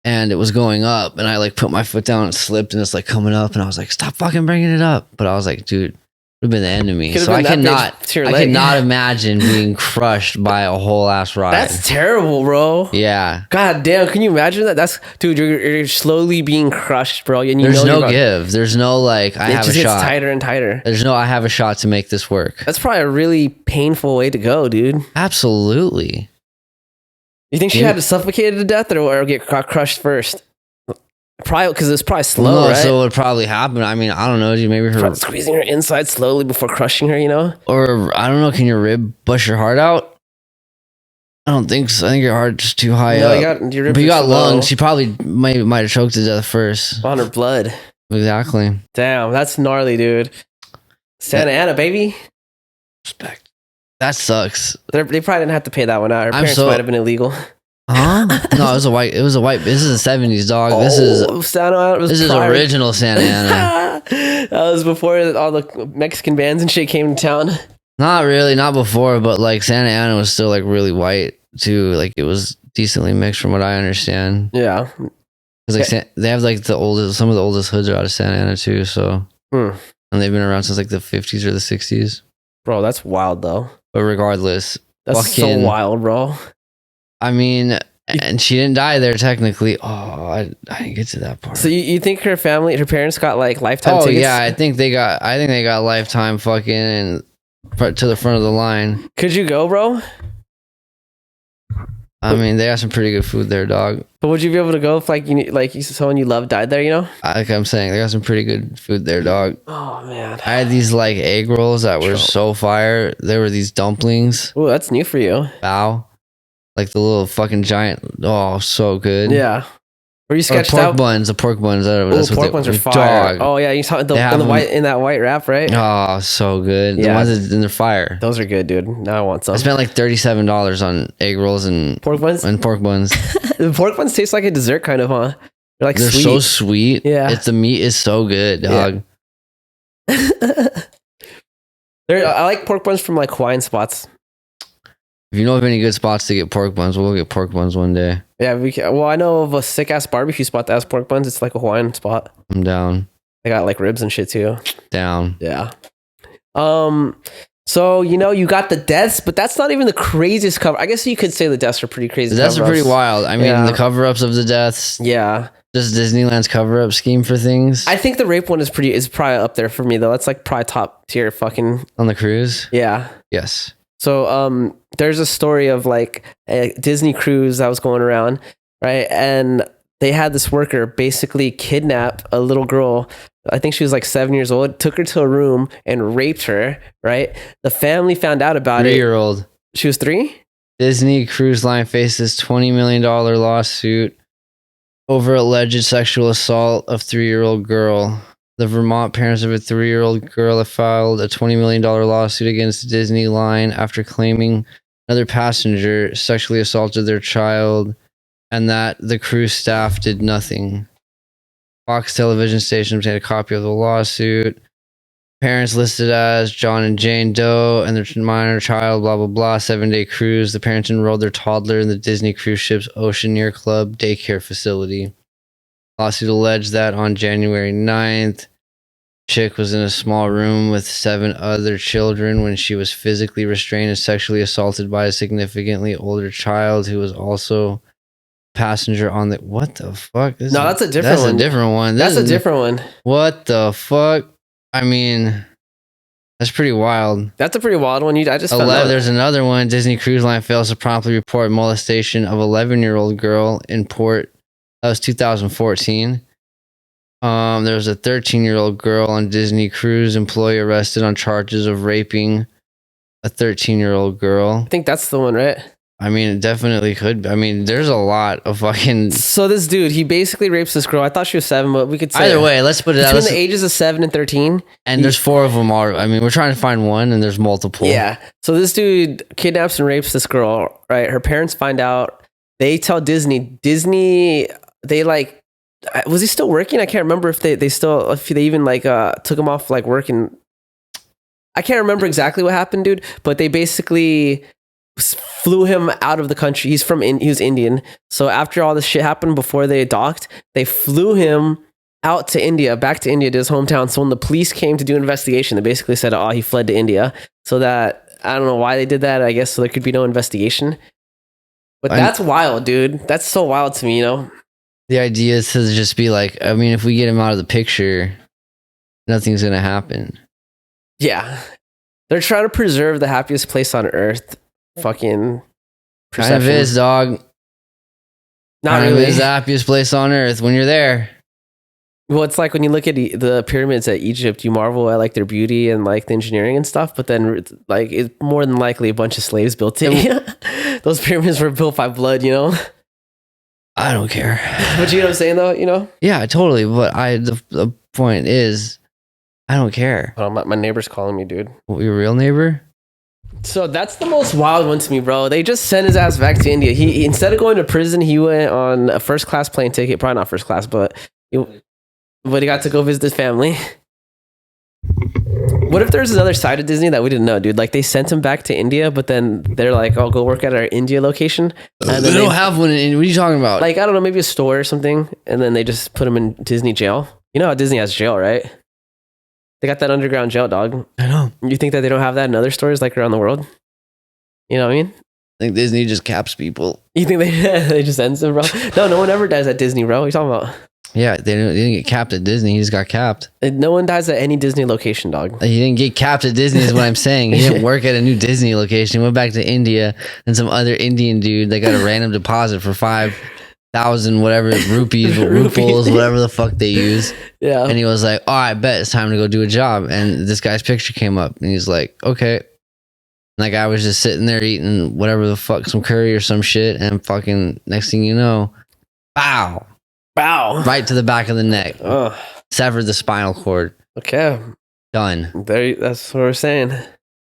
And it was going up and I like put my foot down and slipped and it's like coming up and I was like, stop fucking bringing it up. But I was like, dude... would have been the end of me. So I cannot imagine being crushed by a whole ass ride. That's terrible, bro. Yeah. God damn, can you imagine that? That's dude, you're slowly being crushed, bro. And there's no give. There's no like I have a shot. It just gets tighter and tighter. There's no I have a shot to make this work. That's probably a really painful way to go, dude. Absolutely. You think she had to suffocate to death or get crushed first? Probably because it's probably slow, no, right? So it would probably happen. I mean, I don't know. Maybe her squeezing her inside slowly before crushing her, you know? Or I don't know. Can your rib bust your heart out? I don't think so. I think your heart's just too high up. But you got lungs. She probably might have choked to death first. On her blood. Exactly. Damn, that's gnarly, dude. Santa Ana, baby. Respect. That sucks. They probably didn't have to pay that one out. Her parents might have been illegal. Huh? No, it was a white. This is the 70s, dog. This is Santa Ana. This is original Santa Ana. That was before all the Mexican bands and shit came to town. Not really, not before, but like Santa Ana was still like really white too. Like it was decently mixed from what I understand. Yeah, because like they have like some of the oldest hoods are out of Santa Ana too. So and they've been around since like the 50s or the 60s. Bro, that's wild though. But regardless, that's so wild, bro. I mean, and she didn't die there technically. Oh, I didn't get to that part. So you think her parents got like lifetime tickets? Oh yeah, I think they got lifetime fucking and to the front of the line. Could you go, bro? I mean, they got some pretty good food there, dog. But would you be able to go if someone you love died there, you know? Like I'm saying, they got some pretty good food there, dog. Oh man. I had these like egg rolls that were so fire. There were these dumplings. Oh, that's new for you. Bao. Like the little fucking giant. Oh, so good. Yeah. Were you sketched pork out? Buns. The pork buns. Pork buns are fire. Dog. Oh yeah, you saw in that white wrap, right? Oh, so good. Yeah. The ones in the fire. Those are good, dude. Now I want some. I spent like $37 on egg rolls and pork buns. The pork buns taste like a dessert, kind of, huh? They're sweet. So sweet. Yeah. The meat is so good, dog. Yeah. I like pork buns from like Hawaiian spots. If you know of any good spots to get pork buns, we'll go get pork buns one day. Yeah, well, I know of a sick ass barbecue spot that has pork buns. It's like a Hawaiian spot. I'm down. They got like ribs and shit too. Down. Yeah. So you got the deaths, but that's not even the craziest cover. I guess you could say the deaths are pretty crazy. The deaths are pretty wild. I mean, the cover-ups of the deaths. Yeah. Just Disneyland's cover-up scheme for things. I think the rape one is probably up there for me though. That's like probably top tier fucking on the cruise. Yeah. Yes. So there's a story of like a Disney cruise that was going around, right? And they had this worker basically kidnap a little girl. I think she was like 7 years old, took her to a room and raped her, right? The family found out about it. 3-year-old. She was 3? Disney Cruise Line faces $20 million lawsuit over alleged sexual assault of 3-year-old girl. The Vermont parents of a 3-year-old girl have filed a $20 million lawsuit against Disney Line after claiming another passenger sexually assaulted their child and that the cruise staff did nothing. Fox television station obtained a copy of the lawsuit. Parents listed as John and Jane Doe and their minor child, blah, blah, blah, 7-day cruise. The parents enrolled their toddler in the Disney cruise ship's Oceaneer Club daycare facility. Lawsuit alleged that on January 9th, Chick was in a small room with 7 other children when she was physically restrained and sexually assaulted by a significantly older child who was also passenger on the... What the fuck? That's a different one. That's a different one. That's a different one. What the fuck? I mean, that's pretty wild. That's a pretty wild one. I just found out. There's another one. Disney Cruise Line fails to promptly report molestation of 11-year-old girl in port. That was 2014. There was a 13-year-old girl on Disney Cruise employee arrested on charges of raping a 13-year-old girl. I think that's the one, right? I mean, it definitely could. I mean, there's a lot of fucking... So this dude, he basically rapes this girl. I thought she was 7, but we could say... Either way, let's put it out. Between the ages of 7 and 13. And there's 4 of them. I mean, we're trying to find one and there's multiple. Yeah. So this dude kidnaps and rapes this girl, right? Her parents find out. They tell Disney, they like... Was he still working? I can't remember if they even like took him off like working. I can't remember exactly what happened, dude. But they basically flew him out of the country. He was Indian. So after all this shit happened, before they docked, they flew him out to India, back to India, to his hometown. So when the police came to do an investigation, they basically said, "Oh, he fled to India." So that I don't know why they did that. I guess so there could be no investigation. But that's wild, dude. That's so wild to me, you know. The idea is to just be like, I mean, if we get him out of the picture, nothing's going to happen. Yeah. They're trying to preserve the happiest place on earth. Fucking perception. Kind of is, dog. Not really. It is the happiest place on earth when you're there. Well, it's like when you look at the pyramids at Egypt, you marvel at like their beauty and like the engineering and stuff, but then like it's more than likely a bunch of slaves built it. Those pyramids were built by blood, you know? I don't care. But you know what I'm saying, though, you know? Yeah, totally. But the point is, I don't care. Oh, my neighbor's calling me, dude. Your real neighbor? So that's the most wild one to me, bro. They just sent his ass back to India. He instead of going to prison, he went on a first class plane ticket. Probably not first class, but he got to go visit his family. What if there's another side of Disney that we didn't know, dude? Like they sent him back to India, but then they're like, "Oh, go work at our India location." And they don't have one in India. What are you talking about? Like, I don't know, maybe a store or something. And then they just put him in Disney jail. You know how Disney has jail, right? They got that underground jail, dog. I know. You think that they don't have that in other stores like around the world? You know what I mean? I think Disney just caps people. You think they just ends them, bro? No one ever dies at Disney, bro. What are you talking about? Yeah, they didn't get capped at Disney. He just got capped. No one dies at any Disney location, dog. He didn't get capped at Disney is what I'm saying. He didn't work at a new Disney location. He went back to India, and some other Indian dude that got a random deposit for 5,000 whatever rupees, rupees, whatever the fuck they use. Yeah. And he was like, "Oh, I bet it's time to go do a job." And this guy's picture came up, and he's like, "Okay." And that guy was just sitting there eating whatever the fuck, some curry or some shit, and fucking next thing you know, bow. Right to the back of the neck. Ugh. Severed the spinal cord. Okay. Done. That's what we're saying.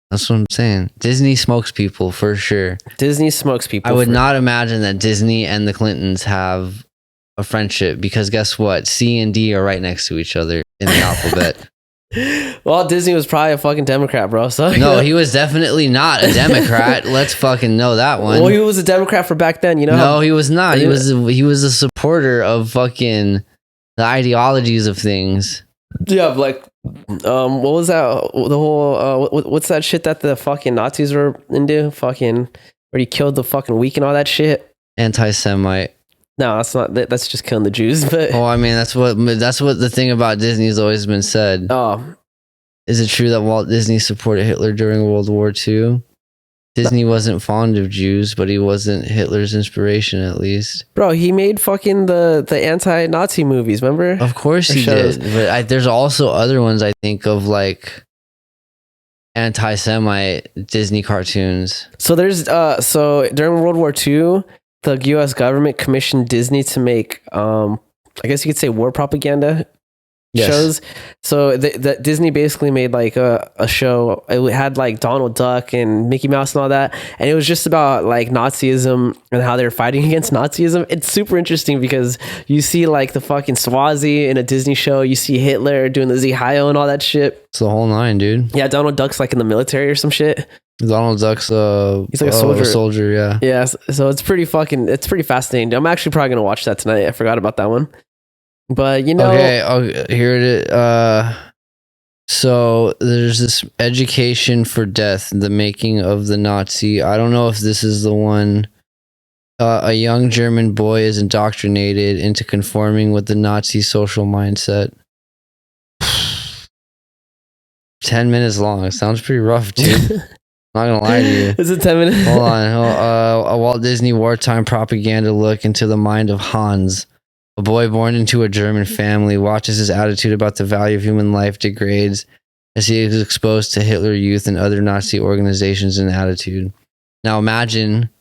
That's what I'm saying. Disney smokes people for sure. Disney smokes people. I would not imagine that Disney and the Clintons have a friendship because guess what? C and D are right next to each other in the alphabet. Well, Disney was probably a fucking Democrat, bro. So no, he was definitely not a Democrat. Let's fucking know that one. Well, he was a Democrat for back then, you know? No, he was not. He was a supporter of fucking the ideologies of things. Yeah, like, what was that? The whole, what's that shit that the fucking Nazis were into? Fucking, where he killed the fucking weak and all that shit? Anti-Semite. No, that's not. That's just killing the Jews. But I mean, that's what the thing about Disney has always been said. Oh, is it true that Walt Disney supported Hitler during World War II? Disney wasn't fond of Jews, but he wasn't Hitler's inspiration, at least. Bro, he made fucking the anti-Nazi movies. Remember? Of course he did. But there's also other ones I think of, like anti-Semite Disney cartoons. So there's so during World War II. The U.S. government commissioned Disney to make, I guess you could say, war propaganda shows. So the Disney basically made like a show. It had like Donald Duck and Mickey Mouse and all that, and it was just about like Nazism and how they're fighting against Nazism. It's super interesting because you see like the fucking Swazi in a Disney show. You see Hitler doing the Zihio and all that shit. It's the whole nine, dude. Yeah, Donald Duck's like in the military or some shit. Donald Duck's he's like a soldier, yeah. Yeah, so it's pretty fascinating. I'm actually probably gonna watch that tonight. I forgot about that one. But you know, okay, here it is. So there's this Education for Death, the making of the Nazi. I don't know if this is the one. A young German boy is indoctrinated into conforming with the Nazi social mindset. 10 minutes long. Sounds pretty rough, dude. I'm not gonna lie to you. Is it 10 minutes? Hold on. A Walt Disney wartime propaganda look into the mind of Hans. A boy born into a German family watches his attitude about the value of human life degrades as he is exposed to Hitler Youth and other Nazi organizations and attitude. Now imagine,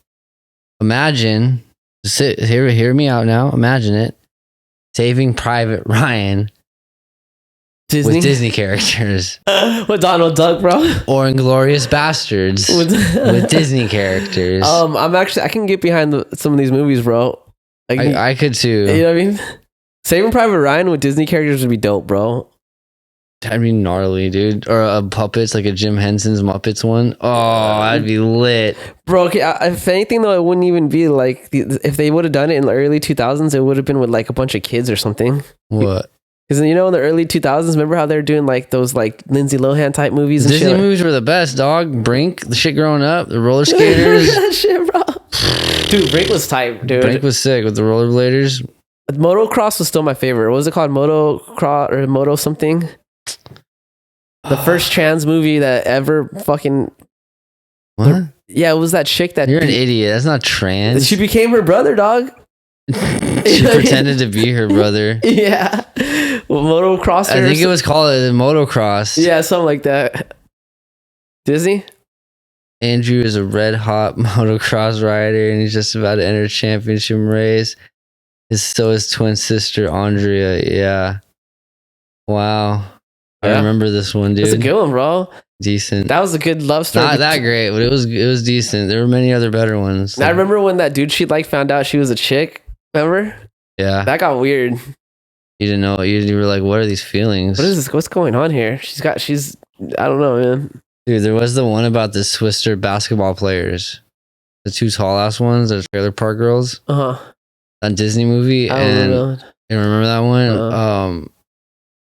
hear me out now. Imagine it. Saving Private Ryan with Disney characters. With Donald Duck, bro. Or Inglourious Bastards with Disney characters. I can get behind some of these movies, bro. I could too. You know what I mean? Saving Private Ryan with Disney characters would be dope, bro. That'd be gnarly, dude. Or puppets, like a Jim Henson's Muppets one. Oh, that'd be lit. Bro, okay, if anything, though, it wouldn't even be like... If they would have done it in the early 2000s, it would have been with like a bunch of kids or something. What? Because, you know, in the early 2000s, remember how they were doing like those like Lindsay Lohan type movies and Disney shit? movies were the best, dog. Brink, the shit growing up, the roller skaters. That shit, bro. Dude, Brink was tight, dude. Brink was sick with the rollerbladers. Motocross was still my favorite. What was it called? Motocross or Moto something? The first trans movie that ever fucking... What? Yeah, it was that chick that... You're an idiot. That's not trans. She became her brother, dog. She pretended to be her brother. Yeah. Well, motocross. I think it was called a motocross. Yeah, something like that. Disney? Andrew is a red hot motocross rider and he's just about to enter a championship race. So is twin sister Andrea. Yeah. Wow. Yeah. I remember this one, dude. That's a good one, bro. Decent. That was a good love story. Not that great, but it was decent. There were many other better ones. So. I remember when that dude she liked found out she was a chick. Remember? Yeah. That got weird. You didn't know. You were like, what are these feelings? What is this? What's going on here? I don't know, man. Dude, there was the one about the Swister basketball players. The two tall ass ones, the Trailer Park Girls. Uh-huh. That Disney movie. I don't know. You remember that one?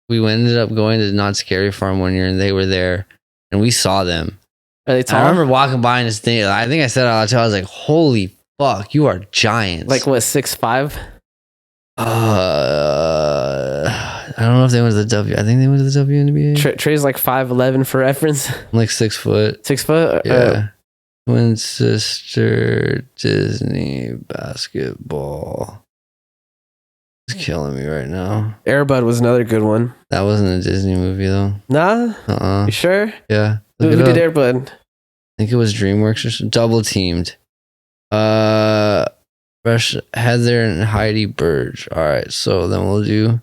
We ended up going to Not Scary Farm one year and they were there and we saw them. Are they tall? I remember walking by and this thing, I think I said out loud, I was like, holy fuck, you are giants. Like what, 6'5"? if they went to the W. I think they went to the WNBA. Trey's like 5'11" for reference. I'm like 6 foot. 6 foot? Yeah. Twin sister Disney basketball. It's killing me right now. Air Bud was another good one. That wasn't a Disney movie though. Nah? You sure? Yeah. Who did Air Bud? I think it was DreamWorks or something. Double Teamed. Heather and Heidi Burge. All right, so then we'll do.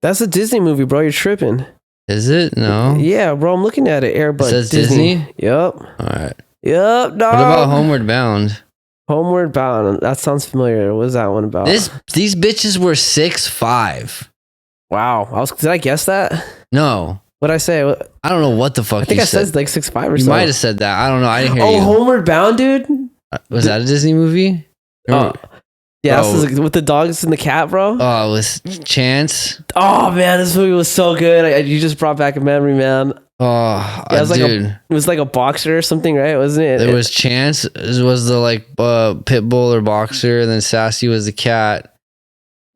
That's a Disney movie, bro. You're tripping. Is it? No. Yeah, bro. I'm looking at it. Air Bud. It says Disney. Yep. All right. Yep. No. What about Homeward Bound? Homeward Bound. That sounds familiar. What is that one about? These bitches were 6'5". Wow. Did I guess that? No. What'd I say? I don't know what the fuck. I think I said like 6'5" or something. You might have said that. I don't know. I didn't hear you. Oh, Homeward Bound, dude. Was that a Disney movie? Oh. Yeah, this is with the dogs and the cat, bro. Oh, with Chance. Oh man, this movie was so good. You just brought back a memory, man. Oh, yeah, dude. It was like a boxer or something, right? Wasn't it? There was Chance was the like pit bull or boxer, and then Sassy was the cat.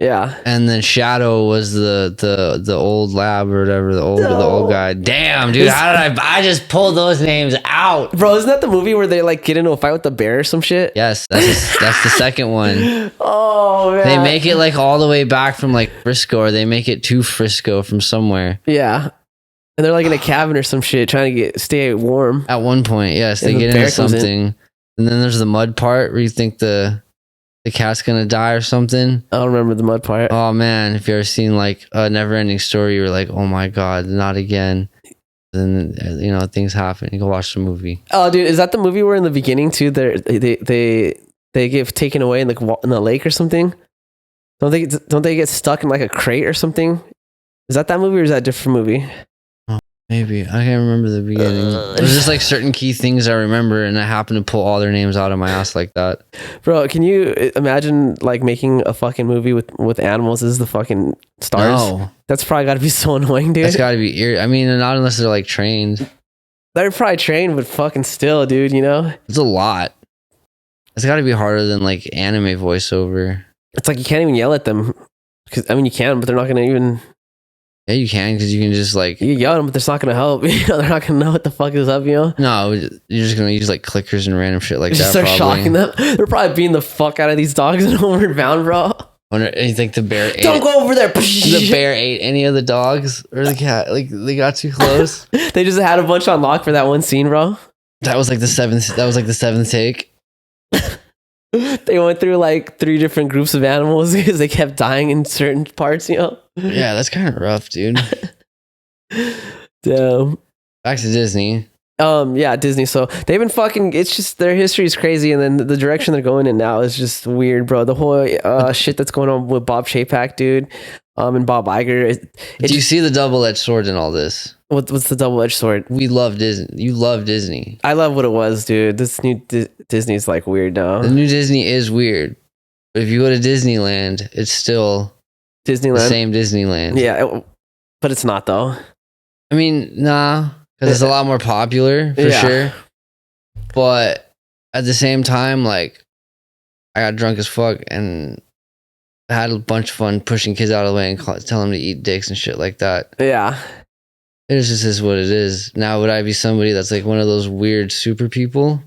Yeah, and then Shadow was the old lab or whatever, the old guy. Damn, dude, how did I just pulled those names out, bro? Isn't that the movie where they like get into a fight with the bear or some shit? Yes, that's the second one. Oh man, they make it like all the way back from like Frisco, or they make it to Frisco from somewhere. Yeah, and they're like in a cabin or some shit trying to stay warm. At one point, yes, they get into something, and then there's the mud part where you think the cat's gonna die or something. I don't remember the mud part. Oh man, if you ever seen like a Never Ending Story, you were like, oh my god, not again. Then things happen. You go watch the movie. Oh dude, is that the movie where in the beginning too they get taken away in the lake or something? Don't they get stuck in like a crate or something? Is that movie or is that a different movie? Maybe. I can't remember the beginning. There's just like certain key things I remember, and I happen to pull all their names out of my ass like that. Bro, can you imagine like making a fucking movie with animals as the fucking stars? No. That's probably got to be so annoying, dude. That's got to be I mean, not unless they're like trained. They're probably trained, but fucking still, dude, you know? It's a lot. It's got to be harder than like anime voiceover. It's like you can't even yell at them. Because I mean, you can, but they're not going to even... Yeah, you can, because you can just like... You yell at them, but that's not going to help. They're not going to know what the fuck is up, you know? No, you're just going to use like clickers and random shit like just that. Start shocking them. They're probably beating the fuck out of these dogs in Homeward Bound, bro. You think the bear ate... Don't go over there! The bear ate any of the dogs? Or the cat? Like, they got too close? They just had a bunch on lock for that one scene, bro. That was like the seventh take. They went through like 3 different groups of animals because they kept dying in certain parts, you know? Yeah, that's kind of rough, dude. Damn. Back to Disney. Yeah, Disney. So they've been fucking, it's just their history is crazy, and then the direction they're going in now is just weird, bro. The whole shit that's going on with Bob Chapek, dude, and Bob Iger. Do you see the double-edged sword in all this? What's the double-edged sword? We love Disney. You love Disney. I love what it was, dude. This new Disney's like weird now. The new Disney is weird. But if you go to Disneyland, it's still Disneyland. The same Disneyland. Yeah, but it's not though. I mean, nah, because it's a lot more popular for sure. But at the same time, like, I got drunk as fuck and I had a bunch of fun pushing kids out of the way and telling them to eat dicks and shit like that. Yeah. It just is what it is. Now, would I be somebody that's like one of those weird super people?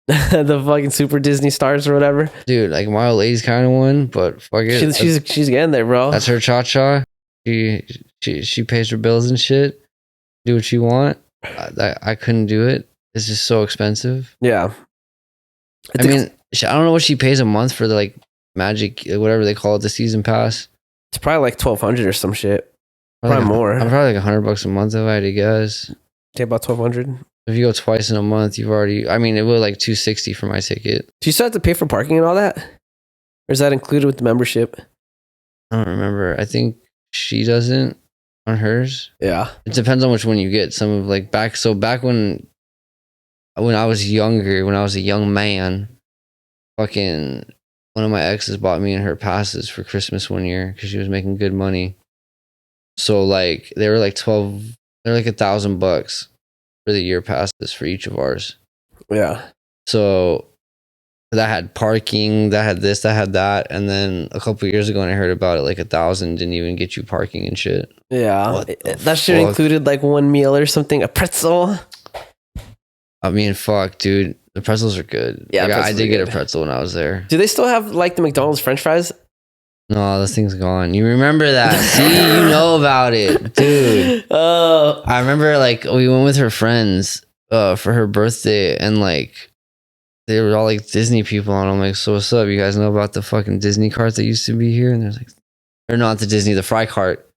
The fucking super Disney stars or whatever? Dude, like my old lady's kind of one, but fuck it. She's getting there, bro. That's her cha-cha. She pays her bills and shit. Do what you want. I couldn't do it. It's just so expensive. Yeah. I mean, I don't know what she pays a month for the like magic, whatever they call it, the season pass. It's probably like $1,200 or some shit. Probably more. I'm probably like $100 a month if I had to guess. Take about $1,200. If you go twice in a month, you've already. I mean, it was like $260 for my ticket. Do you still have to pay for parking and all that, or is that included with the membership? I don't remember. I think she doesn't on hers. Yeah, it depends on which one you get. Some of like back when I was younger, when I was a young man, fucking one of my exes bought me and her passes for Christmas one year because she was making good money. So like they were like $1,000 for the year passes for each of ours. Yeah. So that had parking, that had this, that had that, and then a couple of years ago when I heard about it, like 1,000 didn't even get you parking and shit. Yeah, that shit included like one meal or something, a pretzel. I mean, fuck, dude, the pretzels are good. Yeah, like, I did get a pretzel when I was there. Do they still have like the McDonald's French fries? No, this thing's gone. You remember that? See, you know about it, dude. Oh, I remember like we went with her friends for her birthday, and like they were all like Disney people, and I'm like, so what's up? You guys know about the fucking Disney cart that used to be here? And they're like, or not the Disney, the fry cart.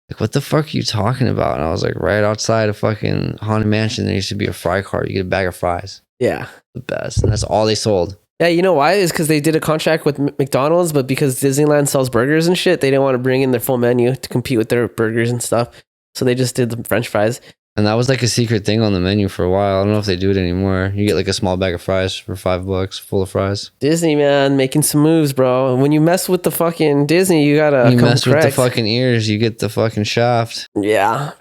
Like, what the fuck are you talking about? And I was like, right outside of fucking Haunted Mansion, there used to be a fry cart. You get a bag of fries. Yeah, the best, and that's all they sold. Yeah, you know why? Is because they did a contract with McDonald's, but because Disneyland sells burgers and shit, they didn't want to bring in their full menu to compete with their burgers and stuff. So they just did the French fries. And that was like a secret thing on the menu for a while. I don't know if they do it anymore. You get like a small bag of fries for $5, full of fries. Disney, man, making some moves, bro. When you mess with the fucking Disney, you gotta you mess correct. With the fucking ears, you get the fucking shaft. Yeah.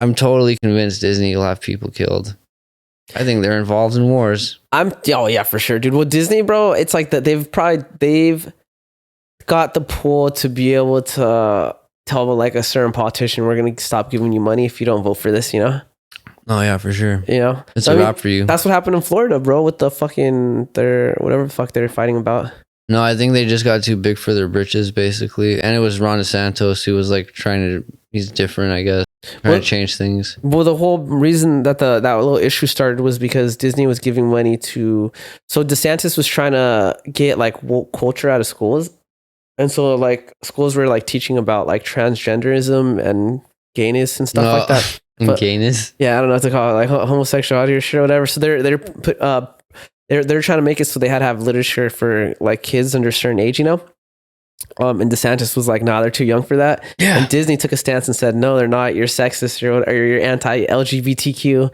I'm totally convinced Disney will have people killed. I think they're involved in wars. Oh yeah, for sure, dude. Well, Disney, bro, it's like that they've got the pull to be able to tell like a certain politician, we're gonna stop giving you money if you don't vote for this, you know? Oh yeah, for sure. You know? It's a wrap for you. That's what happened in Florida, bro, with the fucking whatever the fuck they're fighting about. No, I think they just got too big for their britches, basically. And it was Ron DeSantis who was like he's different, I guess. Trying to change things. Well, the whole reason that that little issue started was because Disney was giving money to. So DeSantis was trying to get like woke culture out of schools, and so like schools were like teaching about like transgenderism and gayness and stuff like that. But, gayness. Yeah, I don't know what to call it, like homosexuality or shit or whatever. So they're trying to make it so they had to have literature for like kids under a certain age, you know. And DeSantis was like, nah, they're too young for that. Yeah. And Disney took a stance and said, no, they're not. You're sexist or you're anti-LGBTQ. You're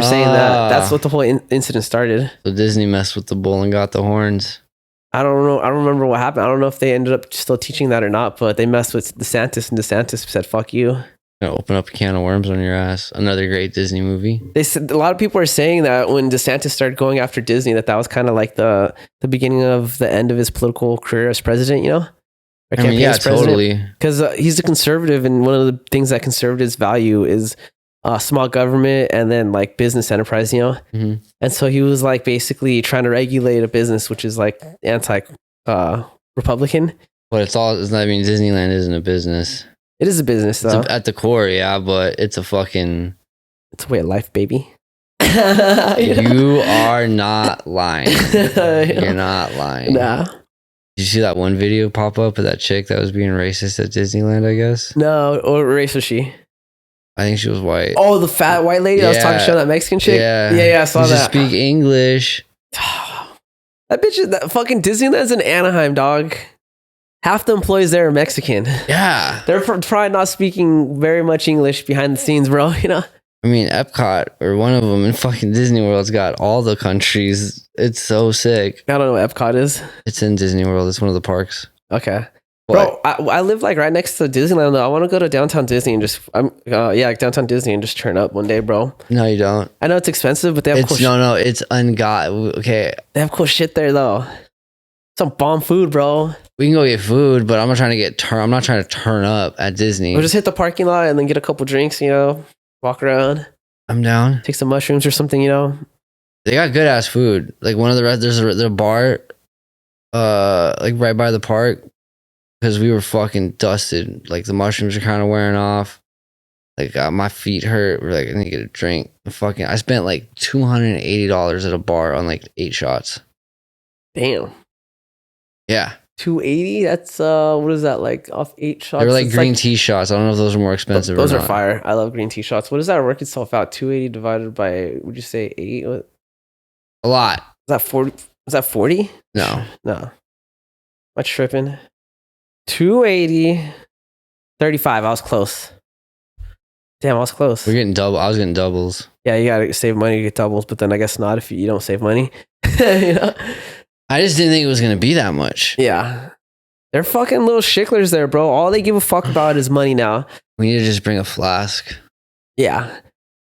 saying that. That's what the whole incident started. So Disney messed with the bull and got the horns. I don't know. I don't remember what happened. I don't know if they ended up still teaching that or not, but they messed with DeSantis and DeSantis said, fuck you. Gonna open up a can of worms on your ass. Another great Disney movie. They said a lot of people are saying that when DeSantis started going after Disney, that was kind of like the beginning of the end of his political career as president, you know? I mean, yeah, totally. Because he's a conservative, and one of the things that conservatives value is small government and then like business enterprise, you know? Mm-hmm. And so he was like basically trying to regulate a business, which is like anti-Republican. But I mean, Disneyland isn't a business. It is a business, though. At the core, yeah, but it's a way of life, baby. You are not lying. You're not lying. Nah. Did you see that one video pop up of that chick that was being racist at Disneyland, I guess? No. What race was she? I think she was white. Oh, the fat white lady that was talking shit on that Mexican chick? Yeah. Yeah, I saw that. Speak English. That bitch, that fucking Disneyland's in Anaheim, dog. Half the employees there are Mexican. Yeah. They're probably not speaking very much English behind the scenes, bro, you know? I mean, Epcot, or one of them in fucking Disney World's got all the countries. It's so sick. I don't know what Epcot is. It's in Disney World. It's one of the parks. Okay. Bro, I live like right next to Disneyland, though. I want to go to downtown Disney and downtown Disney and just turn up one day, bro. No, you don't. I know it's expensive, but they have cool shit. No, it's okay. They have cool shit there, though. Some bomb food, bro. We can go get food, but I'm not trying to turn up at Disney. We'll just hit the parking lot and then get a couple drinks, you know, walk around. I'm down. Take some mushrooms or something, you know. They got good ass food. Like one of there's a bar, like right by the park, because we were fucking dusted. Like the mushrooms are kind of wearing off. Like my feet hurt. We're like, I need to get a drink. I spent like $280 at a bar on like 8 shots. Damn. Yeah. 280. That's what is that, like off 8 shots? They were like green tea shots. I don't know if those are more expensive. Those or are not. fire. I love green tea shots. What does that work itself out? 280 divided by, would you say 8? What? A lot. Is that 40? Is that 40? No. Am I tripping? 280 35. I was close. Damn, I was close. We're getting double. I was getting doubles. Yeah, you gotta save money to get doubles, but then I guess not if you don't save money. You know? I just didn't think it was gonna be that much. Yeah. They're fucking little shicklers there, bro. All they give a fuck about is money now. We need to just bring a flask. Yeah.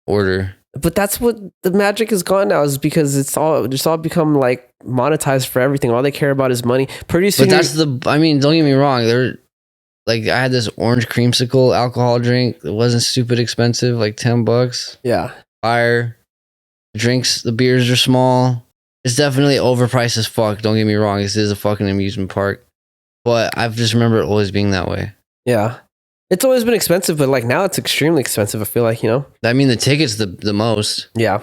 Order. But that's what the magic is gone now, is because it's all become like monetized for everything. All they care about is money. Pretty soon. But don't get me wrong. Like I had this orange creamsicle alcohol drink. It wasn't stupid expensive, like $10. Yeah. Fire. Drinks, the beers are small. It's definitely overpriced as fuck. Don't get me wrong. This is a fucking amusement park. But I've just remember it always being that way. Yeah. It's always been expensive, but like now it's extremely expensive, I feel like, you know? I mean, the ticket's the most. Yeah.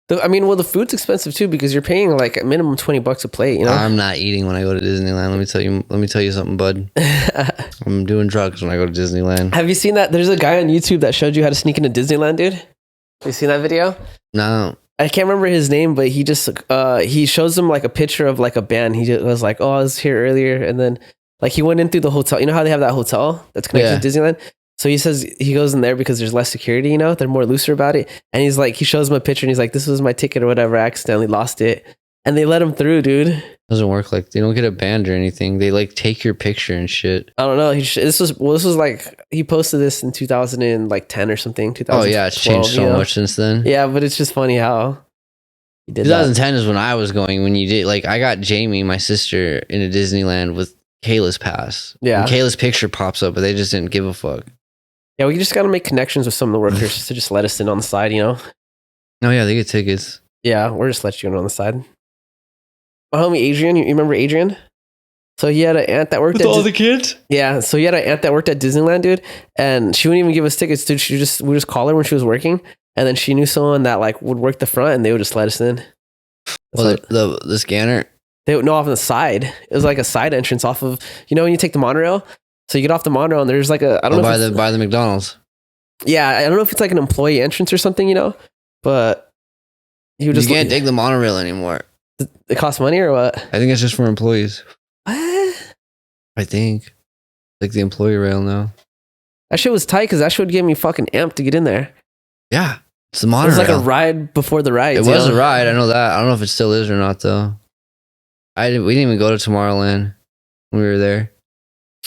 The food's expensive too, because you're paying like a minimum $20 a plate, you know? I'm not eating when I go to Disneyland. Let me tell you something, bud. I'm doing drugs when I go to Disneyland. Have you seen that? There's a guy on YouTube that showed you how to sneak into Disneyland, dude. Have you seen that video? No. I can't remember his name, but he just he shows him like a picture of like a band. He just was like, "Oh, I was here earlier," and then like he went in through the hotel. You know how they have that hotel that's connected to Disneyland? So he says he goes in there because there's less security, you know? They're more looser about it. And he's like, he shows him a picture and he's like, "This was my ticket or whatever. I accidentally lost it." And they let him through, dude. Doesn't work like they don't get a band or anything. They like take your picture and shit. I don't know. This was like he posted this in 2010 or something. Oh yeah, it's changed so much since then. Yeah, but it's just funny how he did 2010 is when I was going. When you did, like, I got Jamie, my sister, into Disneyland with Kayla's pass. Yeah, and Kayla's picture pops up, but they just didn't give a fuck. Yeah, we just got to make connections with some of the workers to just let us in on the side, you know? Oh yeah, they get tickets. Yeah, we're just let you in on the side. My homie Adrian, you remember Adrian? So he had an aunt that worked with all the kids. Yeah, so he had an aunt that worked at Disneyland, dude, and she wouldn't even give us tickets, dude. We just call her when she was working, and then she knew someone that like would work the front, and they would just let us in. Well, the scanner. They would know off on the side. It was like a side entrance off of, you know, when you take the monorail. So you get off the monorail, and there's like a I don't know by the McDonald's. Yeah, I don't know if it's like an employee entrance or something, you know, but you can't take the monorail anymore. It costs money or what? I think it's just for employees. What? I think like the employee rail now. That shit was tight because that shit would get me fucking amped to get in there. Yeah, it's the monorail. It was like a ride before the ride. It was a ride. I know that. I don't know if it still is or not though. We didn't even go to Tomorrowland when we were there,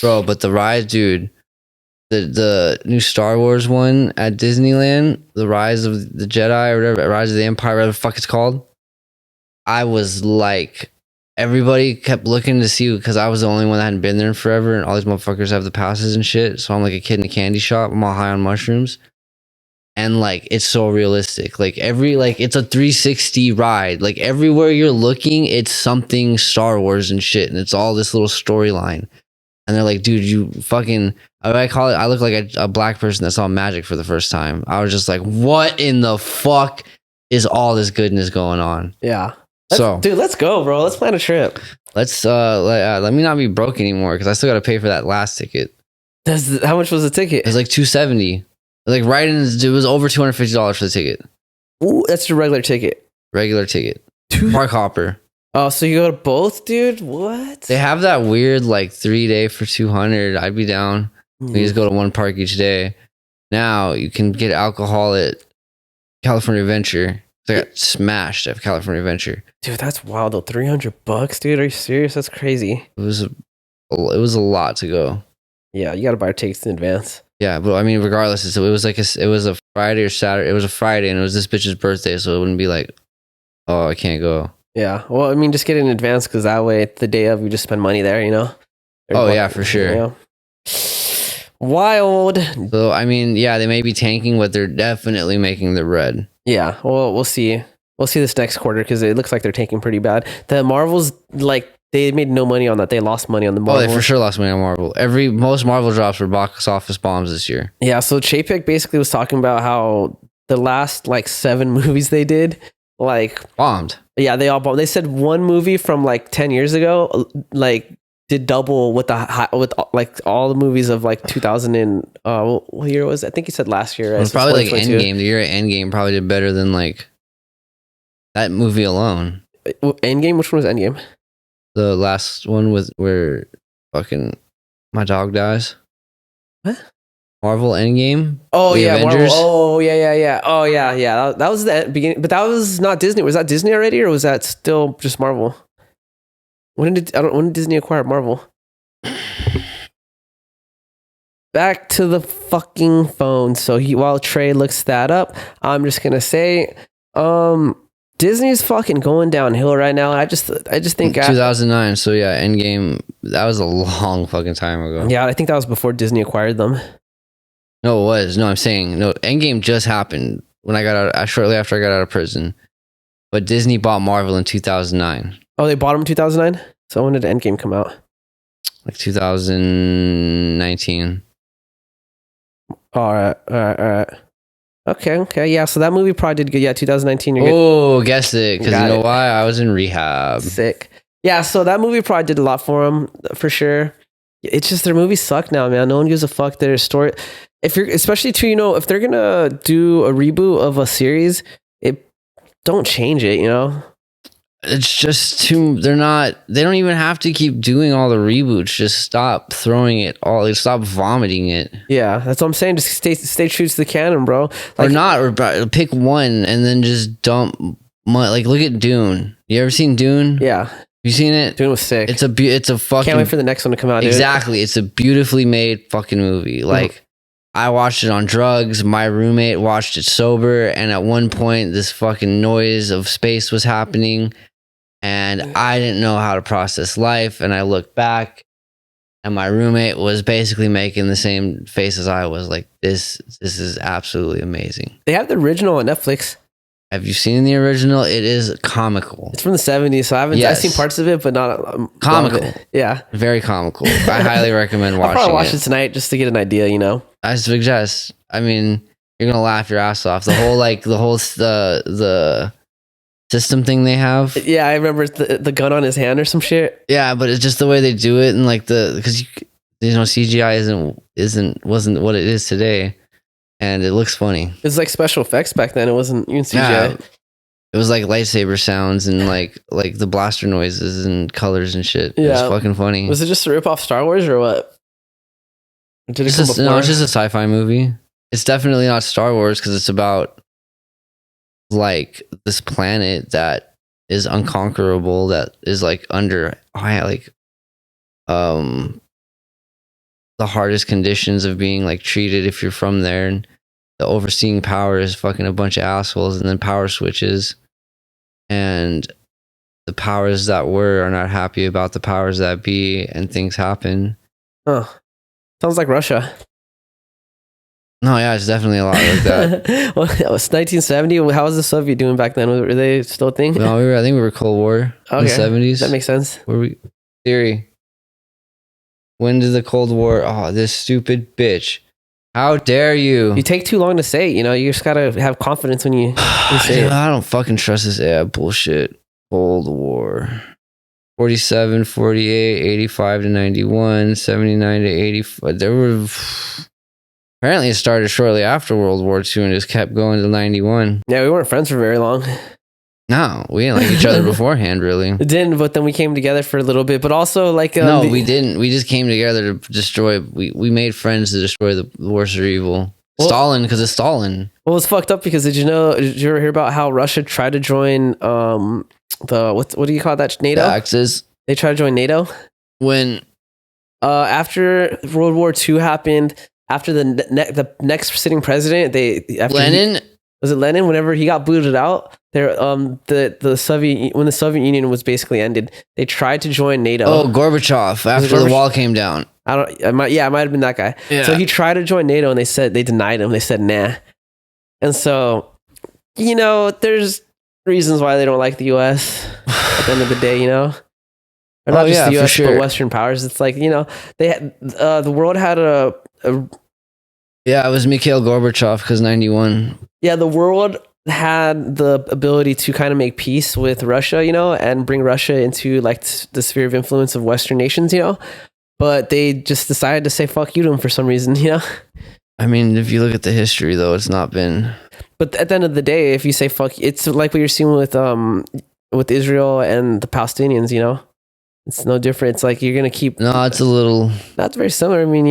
bro. But the ride, dude. The new Star Wars one at Disneyland, the Rise of the Jedi or whatever, Rise of the Empire, whatever the fuck it's called. I was like, everybody kept looking to see because I was the only one that hadn't been there in forever, and all these motherfuckers have the passes and shit. So I'm like a kid in a candy shop. I'm all high on mushrooms, and like it's so realistic. Like it's a 360 ride. Like everywhere you're looking, it's something Star Wars and shit, and it's all this little storyline. And they're like, dude, you fucking, I call it, I look like a black person that saw magic for the first time. I was just like, what in the fuck is all this goodness going on? Yeah. Dude, let's go, bro. Let's plan a trip. Let's, let me not be broke anymore because I still got to pay for that last ticket. How much was the ticket? It was like $270. Like right in, it was over $250 for the ticket. Ooh, that's your regular ticket. Regular ticket. Park hopper. Oh, so you go to both, dude? What? They have that weird like 3-day for $200. I'd be down. We just go to one park each day. Now you can get alcohol at California Adventure. So I got smashed at California Adventure. Dude, that's wild though. $300, dude. Are you serious? That's crazy. It was a lot to go. Yeah, you got to buy tickets in advance. Yeah, but I mean, regardless, it was a Friday or Saturday. It was a Friday, and it was this bitch's birthday, so it wouldn't be like, oh, I can't go. Yeah, well, I mean, just get it in advance because that way, the day of, you just spend money there, you know? Yeah, for sure. You know? Wild. So, I mean, yeah, they may be tanking, but they're definitely making the red. Yeah, well, we'll see. We'll see this next quarter because it looks like they're tanking pretty bad. The Marvels, like, they made no money on that. They lost money on the Marvel. Oh, they for sure lost money on Marvel. Most Marvel drops were box office bombs this year. Yeah, so Chapek basically was talking about how the last, like, 7 movies they did, like... bombed. Yeah, they all bombed. They said one movie from, like, 10 years ago, like... did double with like all the movies of like 2000 and what year was it? I think he said last year. It was probably like Endgame. The year at Endgame probably did better than like that movie alone. Endgame? Which one was Endgame? The last one with where fucking my dog dies. What? Marvel Endgame. Oh yeah, Avengers. Marvel. Oh yeah. Oh yeah. That was the beginning, but that was not Disney. Was that Disney already, or was that still just Marvel? When did Disney acquire Marvel? back to the fucking phone. So while Trey looks that up, I'm just gonna say, Disney's fucking going downhill right now. I just think 2009. So yeah, Endgame. That was a long fucking time ago. Yeah, I think that was before Disney acquired them. No, it was. No, I'm saying no. Endgame just happened when I got out. Shortly after I got out of prison. But Disney bought Marvel in 2009. Oh, they bought them in 2009. So when did Endgame come out? Like 2019. All right. Okay. Yeah, so that movie probably did good. Yeah, 2019. Oh, guess it. Because you know why? I was in rehab. Sick. Yeah, so that movie probably did a lot for them, for sure. It's just their movies suck now, man. No one gives a fuck. Their story, especially too, if they're gonna do a reboot of a series, don't change it, It's just too. They don't even have to keep doing all the reboots. Just stop throwing it all. Stop vomiting it. Yeah, that's what I'm saying. Just stay true to the canon, bro. Or pick one and then just dump. Like, look at Dune. You ever seen Dune? Yeah. You seen it? Dune was sick. It's a fucking. Can't wait for the next one to come out. Exactly. Dude. It's a beautifully made fucking movie. Like, I watched it on drugs. My roommate watched it sober, and at one point, this fucking noise of space was happening. And I didn't know how to process life. And I looked back, and my roommate was basically making the same face as I was. Like, this is absolutely amazing. They have the original on Netflix. Have you seen the original? It is comical. It's from the 70s, so I've seen parts of it, but not comical. Yeah, very comical. I highly recommend watching it. I'll probably watch it tonight just to get an idea. I suggest. I mean, you're gonna laugh your ass off. The whole the system thing they have. Yeah, I remember the gun on his hand or some shit. Yeah, but it's just the way they do it, and like because CGI wasn't what it is today, and it looks funny. It was like special effects back then. It wasn't even CGI. Yeah, it was like lightsaber sounds and like the blaster noises and colors and shit. Yeah, it was fucking funny. Was it just a rip off Star Wars or what? Did it come before? No, it's just a sci-fi movie. It's definitely not Star Wars because it's about like this planet that is unconquerable, that is like under the hardest conditions of being like treated if you're from there, and the overseeing power is fucking a bunch of assholes, and then power switches, and the powers that were are not happy about the powers that be, and things happen. Sounds like Russia. No, yeah, it's definitely a lot like that. Well, it was 1970. How was the Soviet doing back then? Were they still a thing? No, I think we were Cold War in the 70s. That makes sense. Theory. When did the Cold War? Oh, this stupid bitch. How dare you? You take too long to say it, you just gotta have confidence when you say it. I don't fucking trust this bullshit. Cold War. 47, 48, 85 to 91, 79 to 85. There were... Apparently it started shortly after World War II and just kept going to 91. Yeah, we weren't friends for very long. No, we didn't like each other beforehand, really. It didn't, but then we came together for a little bit. But also, like... no, we didn't. We just came together to destroy... We made friends to destroy the worst of evil. Well, Stalin, because it's Stalin. Well, it's fucked up because did you ever hear about how Russia tried to join what do you call that? NATO? The Axis. They tried to join NATO? When? After World War II happened... After the next sitting president, Lenin? Was it Lenin? Whenever he got booted out, the Soviet Union was basically ended. They tried to join NATO. Oh, Gorbachev after the wall came down. It might have been that guy. Yeah. So he tried to join NATO, and they denied him. They said nah. And so, there's reasons why they don't like the U.S. at the end of the day, Or not just the U.S., but Western powers. It's like they had, the world had it was Mikhail Gorbachev because 91. Yeah, the world had the ability to kind of make peace with Russia, and bring Russia into like the sphere of influence of Western nations, but they just decided to say fuck you to them for some reason, I mean, if you look at the history though, it's not been. But at the end of the day, if you say fuck, it's like what you're seeing with Israel and the Palestinians, It's no different. It's like you're gonna keep. No, it's a little. That's very similar. I mean,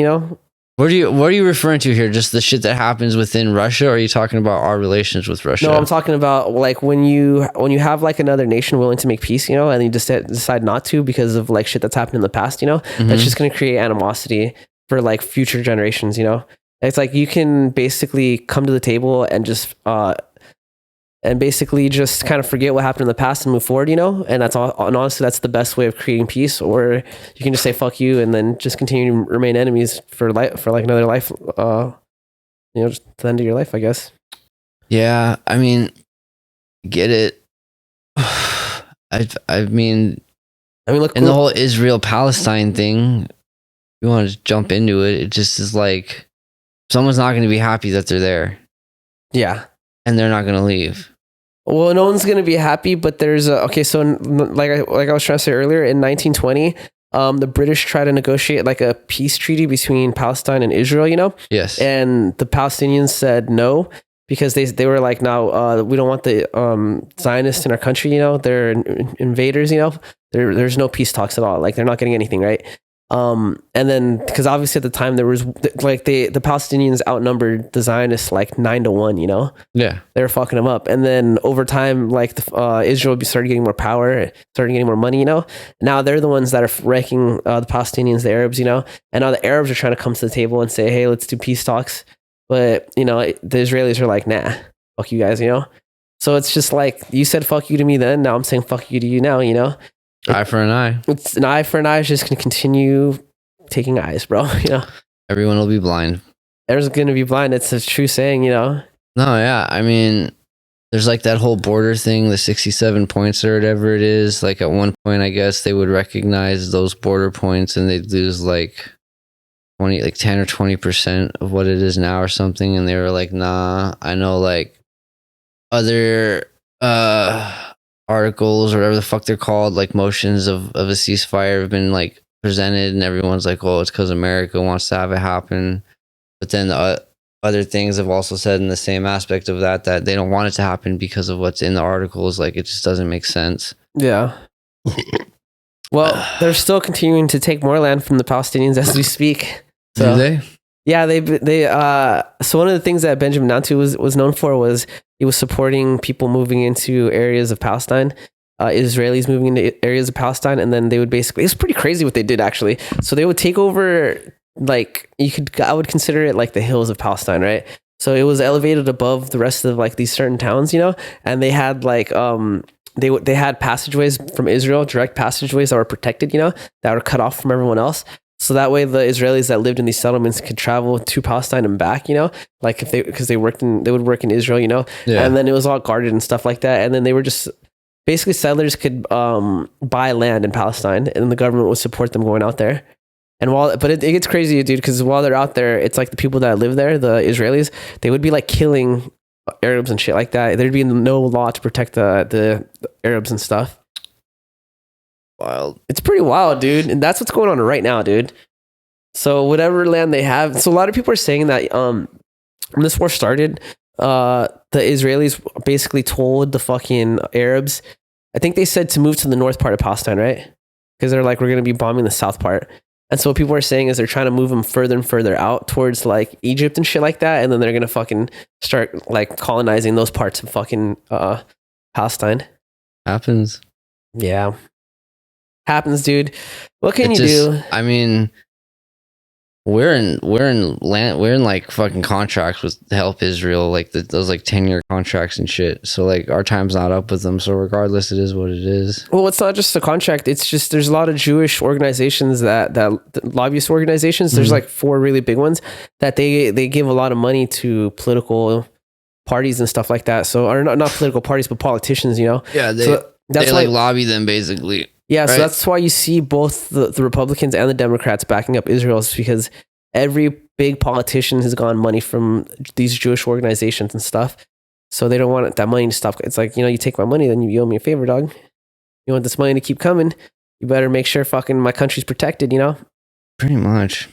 What are you referring to here? Just the shit that happens within Russia, or are you talking about our relations with Russia? No, I'm talking about like when you have like another nation willing to make peace, and you just decide not to because of like shit that's happened in the past, that's just gonna create animosity for like future generations, you know? It's like you can basically come to the table and just basically just kind of forget what happened in the past and move forward, you know? And that's all. And honestly, that's the best way of creating peace. Or you can just say fuck you and then just continue to remain enemies for like another life. You know, just the end of your life, I guess. Yeah, I mean, get it. I mean, look, in the whole Israel-Palestine thing, you want to jump into it. It just is like someone's not going to be happy that they're there. Yeah. And they're not going to leave. Well, no one's going to be happy, but there's so like I was trying to say earlier, in 1920, the British tried to negotiate like a peace treaty between Palestine and Israel, you know? Yes. And the Palestinians said no, because they were like, no, we don't want the Zionists in our country, you know? They're invaders, you know? There's no peace talks at all. Like, they're not getting anything, right? And then, because obviously at the time there was like the Palestinians outnumbered the Zionists like 9-1, you know? Yeah. They were fucking them up. And then over time, like Israel started getting more power, started getting more money, you know? Now they're the ones that are wrecking the Palestinians, the Arabs, you know? And now the Arabs are trying to come to the table and say, hey, let's do peace talks. But, you know, the Israelis are like, nah, fuck you guys, you know? So it's just like, you said fuck you to me then, now I'm saying fuck you to you now, you know? Eye for an eye. It's an eye for an eye. It's just going to continue taking eyes, bro. You know, everyone will be blind. Everyone's going to be blind. It's a true saying, you know? No, yeah. I mean, there's like that whole border thing, the 67 points or whatever it is. Like at one point, I guess they would recognize those border points and they'd lose like 10 or 20% of what it is now or something. And they were like, nah, I know like other, articles or whatever the fuck they're called, like motions of a ceasefire have been like presented and everyone's like, oh, it's because America wants to have it happen. But then the other things have also said in the same aspect of that they don't want it to happen because of what's in the articles. Like, it just doesn't make sense. Yeah. Well, they're still continuing to take more land from the Palestinians as we speak. So, do they? Yeah, they so one of the things that Benjamin Netanyahu was known for was he was supporting people moving into areas of Palestine, Israelis moving into areas of Palestine, and then they would basically, it's pretty crazy what they did actually. So they would take over, like, I would consider it like the hills of Palestine, right? So it was elevated above the rest of like these certain towns, you know, and they had like they had passageways from Israel, direct passageways that were protected, you know, that were cut off from everyone else. So that way the Israelis that lived in these settlements could travel to Palestine and back, you know, like because they would work in Israel, you know, yeah. And then it was all guarded and stuff like that. And then they were just basically settlers could buy land in Palestine and the government would support them going out there. And but it gets crazy, dude, because while they're out there, it's like the people that live there, the Israelis, they would be like killing Arabs and shit like that. There'd be no law to protect the Arabs and stuff. Wild. It's pretty wild, dude. And that's what's going on right now, dude. So whatever land they have. So a lot of people are saying that when this war started, the Israelis basically told the fucking Arabs, I think they said to move to the north part of Palestine, right? Because they're like, we're going to be bombing the south part. And so what people are saying is they're trying to move them further and further out towards like Egypt and shit like that. And then they're going to fucking start like colonizing those parts of fucking Palestine. Happens. Yeah. Happens, dude. What can you do? I mean, we're in like fucking contracts with to help Israel, like those like 10-year contracts and shit. So like our time's not up with them. So regardless, it is what it is. Well, it's not just a contract. It's just there's a lot of Jewish organizations that lobbyist organizations. There's like 4 really big ones that they give a lot of money to political parties and stuff like that. So or not political parties, but politicians. You know. Yeah, they like lobby them basically. Yeah, right? So that's why you see both the Republicans and the Democrats backing up Israel, is because every big politician has gotten money from these Jewish organizations and stuff. So they don't want that money to stop. It's like, you know, you take my money, then you owe me a favor, dog. You want this money to keep coming, you better make sure fucking my country's protected, you know? Pretty much.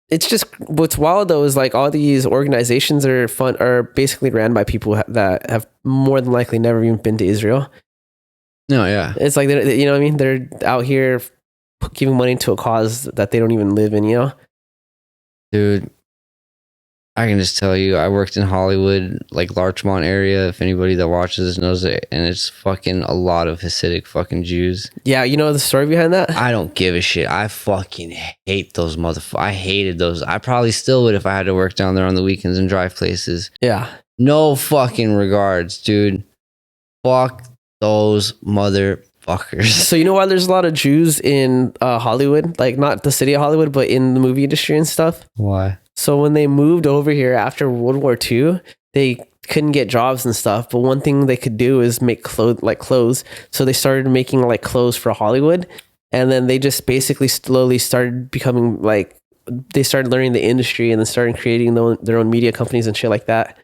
It's just, what's wild though is like all these organizations are basically ran by people that have more than likely never even been to Israel. No, yeah. It's like, you know what I mean? They're out here giving money to a cause that they don't even live in, you know? Dude, I can just tell you, I worked in Hollywood, like Larchmont area. If anybody that watches this knows it, and it's fucking a lot of Hasidic fucking Jews. Yeah, you know the story behind that? I don't give a shit. I fucking hate those motherfuckers. I hated those. I probably still would if I had to work down there on the weekends and drive places. Yeah. No fucking regards, dude. Fuck those motherfuckers. So you know why there's a lot of Jews in Hollywood? Like not the city of Hollywood, but in the movie industry and stuff? Why? So when they moved over here after World War II, they couldn't get jobs and stuff. But one thing they could do is make clothes. So they started making like clothes for Hollywood. And then they just basically slowly started becoming like, they started learning the industry and then started creating their own media companies and shit like that.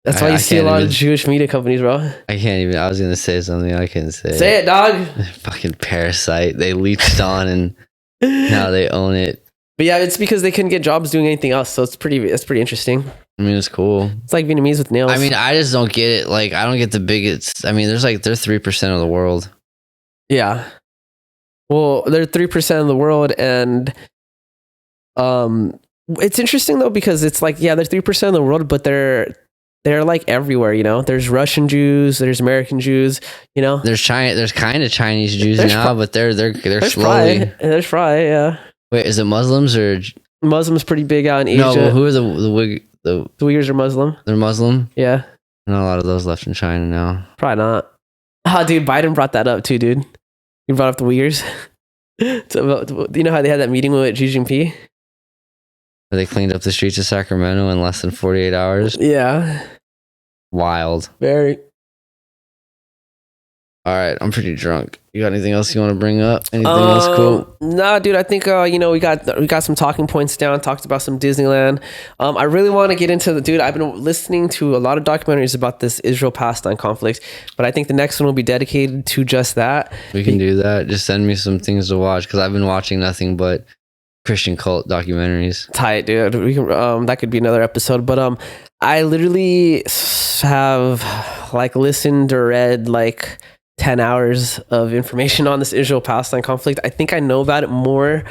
That's why you see a lot of Jewish media companies, bro. I can't even. I was going to say something I couldn't say. Say it, dog. Fucking parasite. They leached on and now they own it. But yeah, it's because they couldn't get jobs doing anything else. So it's pretty interesting. I mean, it's cool. It's like Vietnamese with nails. I mean, I just don't get it. Like, I don't get the bigots. I mean, they're 3% of the world. Yeah. Well, they're 3% of the world. And it's interesting, though, because it's like, yeah, they're 3% of the world, but they're like everywhere, you know. There's Russian Jews, there's American Jews, you know. There's kind of Chinese Jews now, but they're slowly. There's probably, yeah. Wait, is it Muslims or Muslims pretty big out in Asia? No, well, who are the Uyghurs are Muslim. They're Muslim? Yeah. Not a lot of those left in China now. Probably not. Oh, dude, Biden brought that up too, dude. He brought up the Uyghurs. So, you know how they had that meeting with Xi Jinping? Where they cleaned up the streets of Sacramento in less than 48 hours? Yeah. Wild. Very. All right, I'm pretty drunk. You got anything else you want to bring up? Anything else cool? Nah, dude. I think we got some talking points down. Talked about some Disneyland. I really want to get into the dude. I've been listening to a lot of documentaries about this Israel-Palestine conflict, but I think the next one will be dedicated to just that. We can do that. Just send me some things to watch because I've been watching nothing but Christian cult documentaries. Tight, dude. We can. That could be another episode. But I literally have like listened or read like 10 hours of information on this Israel-Palestine conflict. I think I know about it more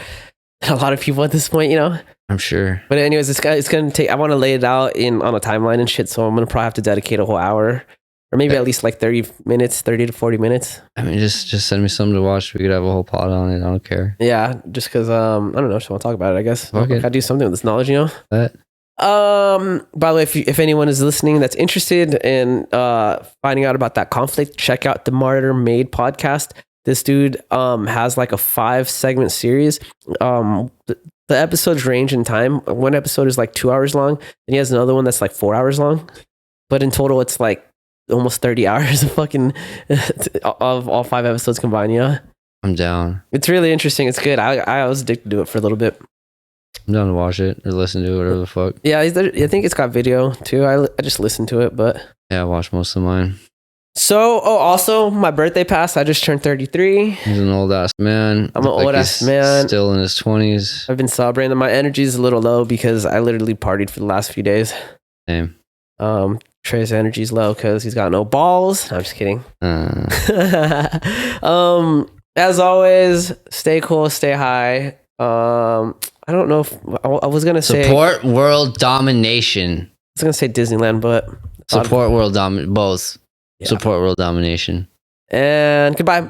than a lot of people at this point, you know? I'm sure. But anyways, it's going to take, I want to lay it out on a timeline and shit, so I'm going to probably have to dedicate a whole hour or maybe at least like 30 to 40 minutes. I mean, just send me something to watch. We could have a whole pod on it. I don't care. Yeah, just because, I don't know, I just want to talk about it, I guess. Okay. I gotta do something with this knowledge, you know? That. By the way, if anyone is listening that's interested in finding out about that conflict, check out the Martyr Made podcast. This dude has like a 5-segment series. The episodes range in time. One episode is like 2 hours long, and he has another one that's like 4 hours long. But in total, it's like almost 30 hours of fucking of all 5 episodes combined. Yeah, I'm down. It's really interesting. It's good. I was addicted to it for a little bit. I'm down to watch it or listen to it, whatever the fuck. Yeah, I think it's got video too. I just listened to it, but yeah, I watched most of mine. So, also my birthday passed. I just turned 33. He's an old ass man. I'm an old ass man. Still in his 20s. I've been celebrating. My energy is a little low because I literally partied for the last few days. Same. Trey's energy is low because he's got no balls. No, I'm just kidding. As always, stay cool, stay high. I don't know if I was gonna say support world domination. I was gonna say Disneyland, but support world both. Yeah. Support world domination. And goodbye.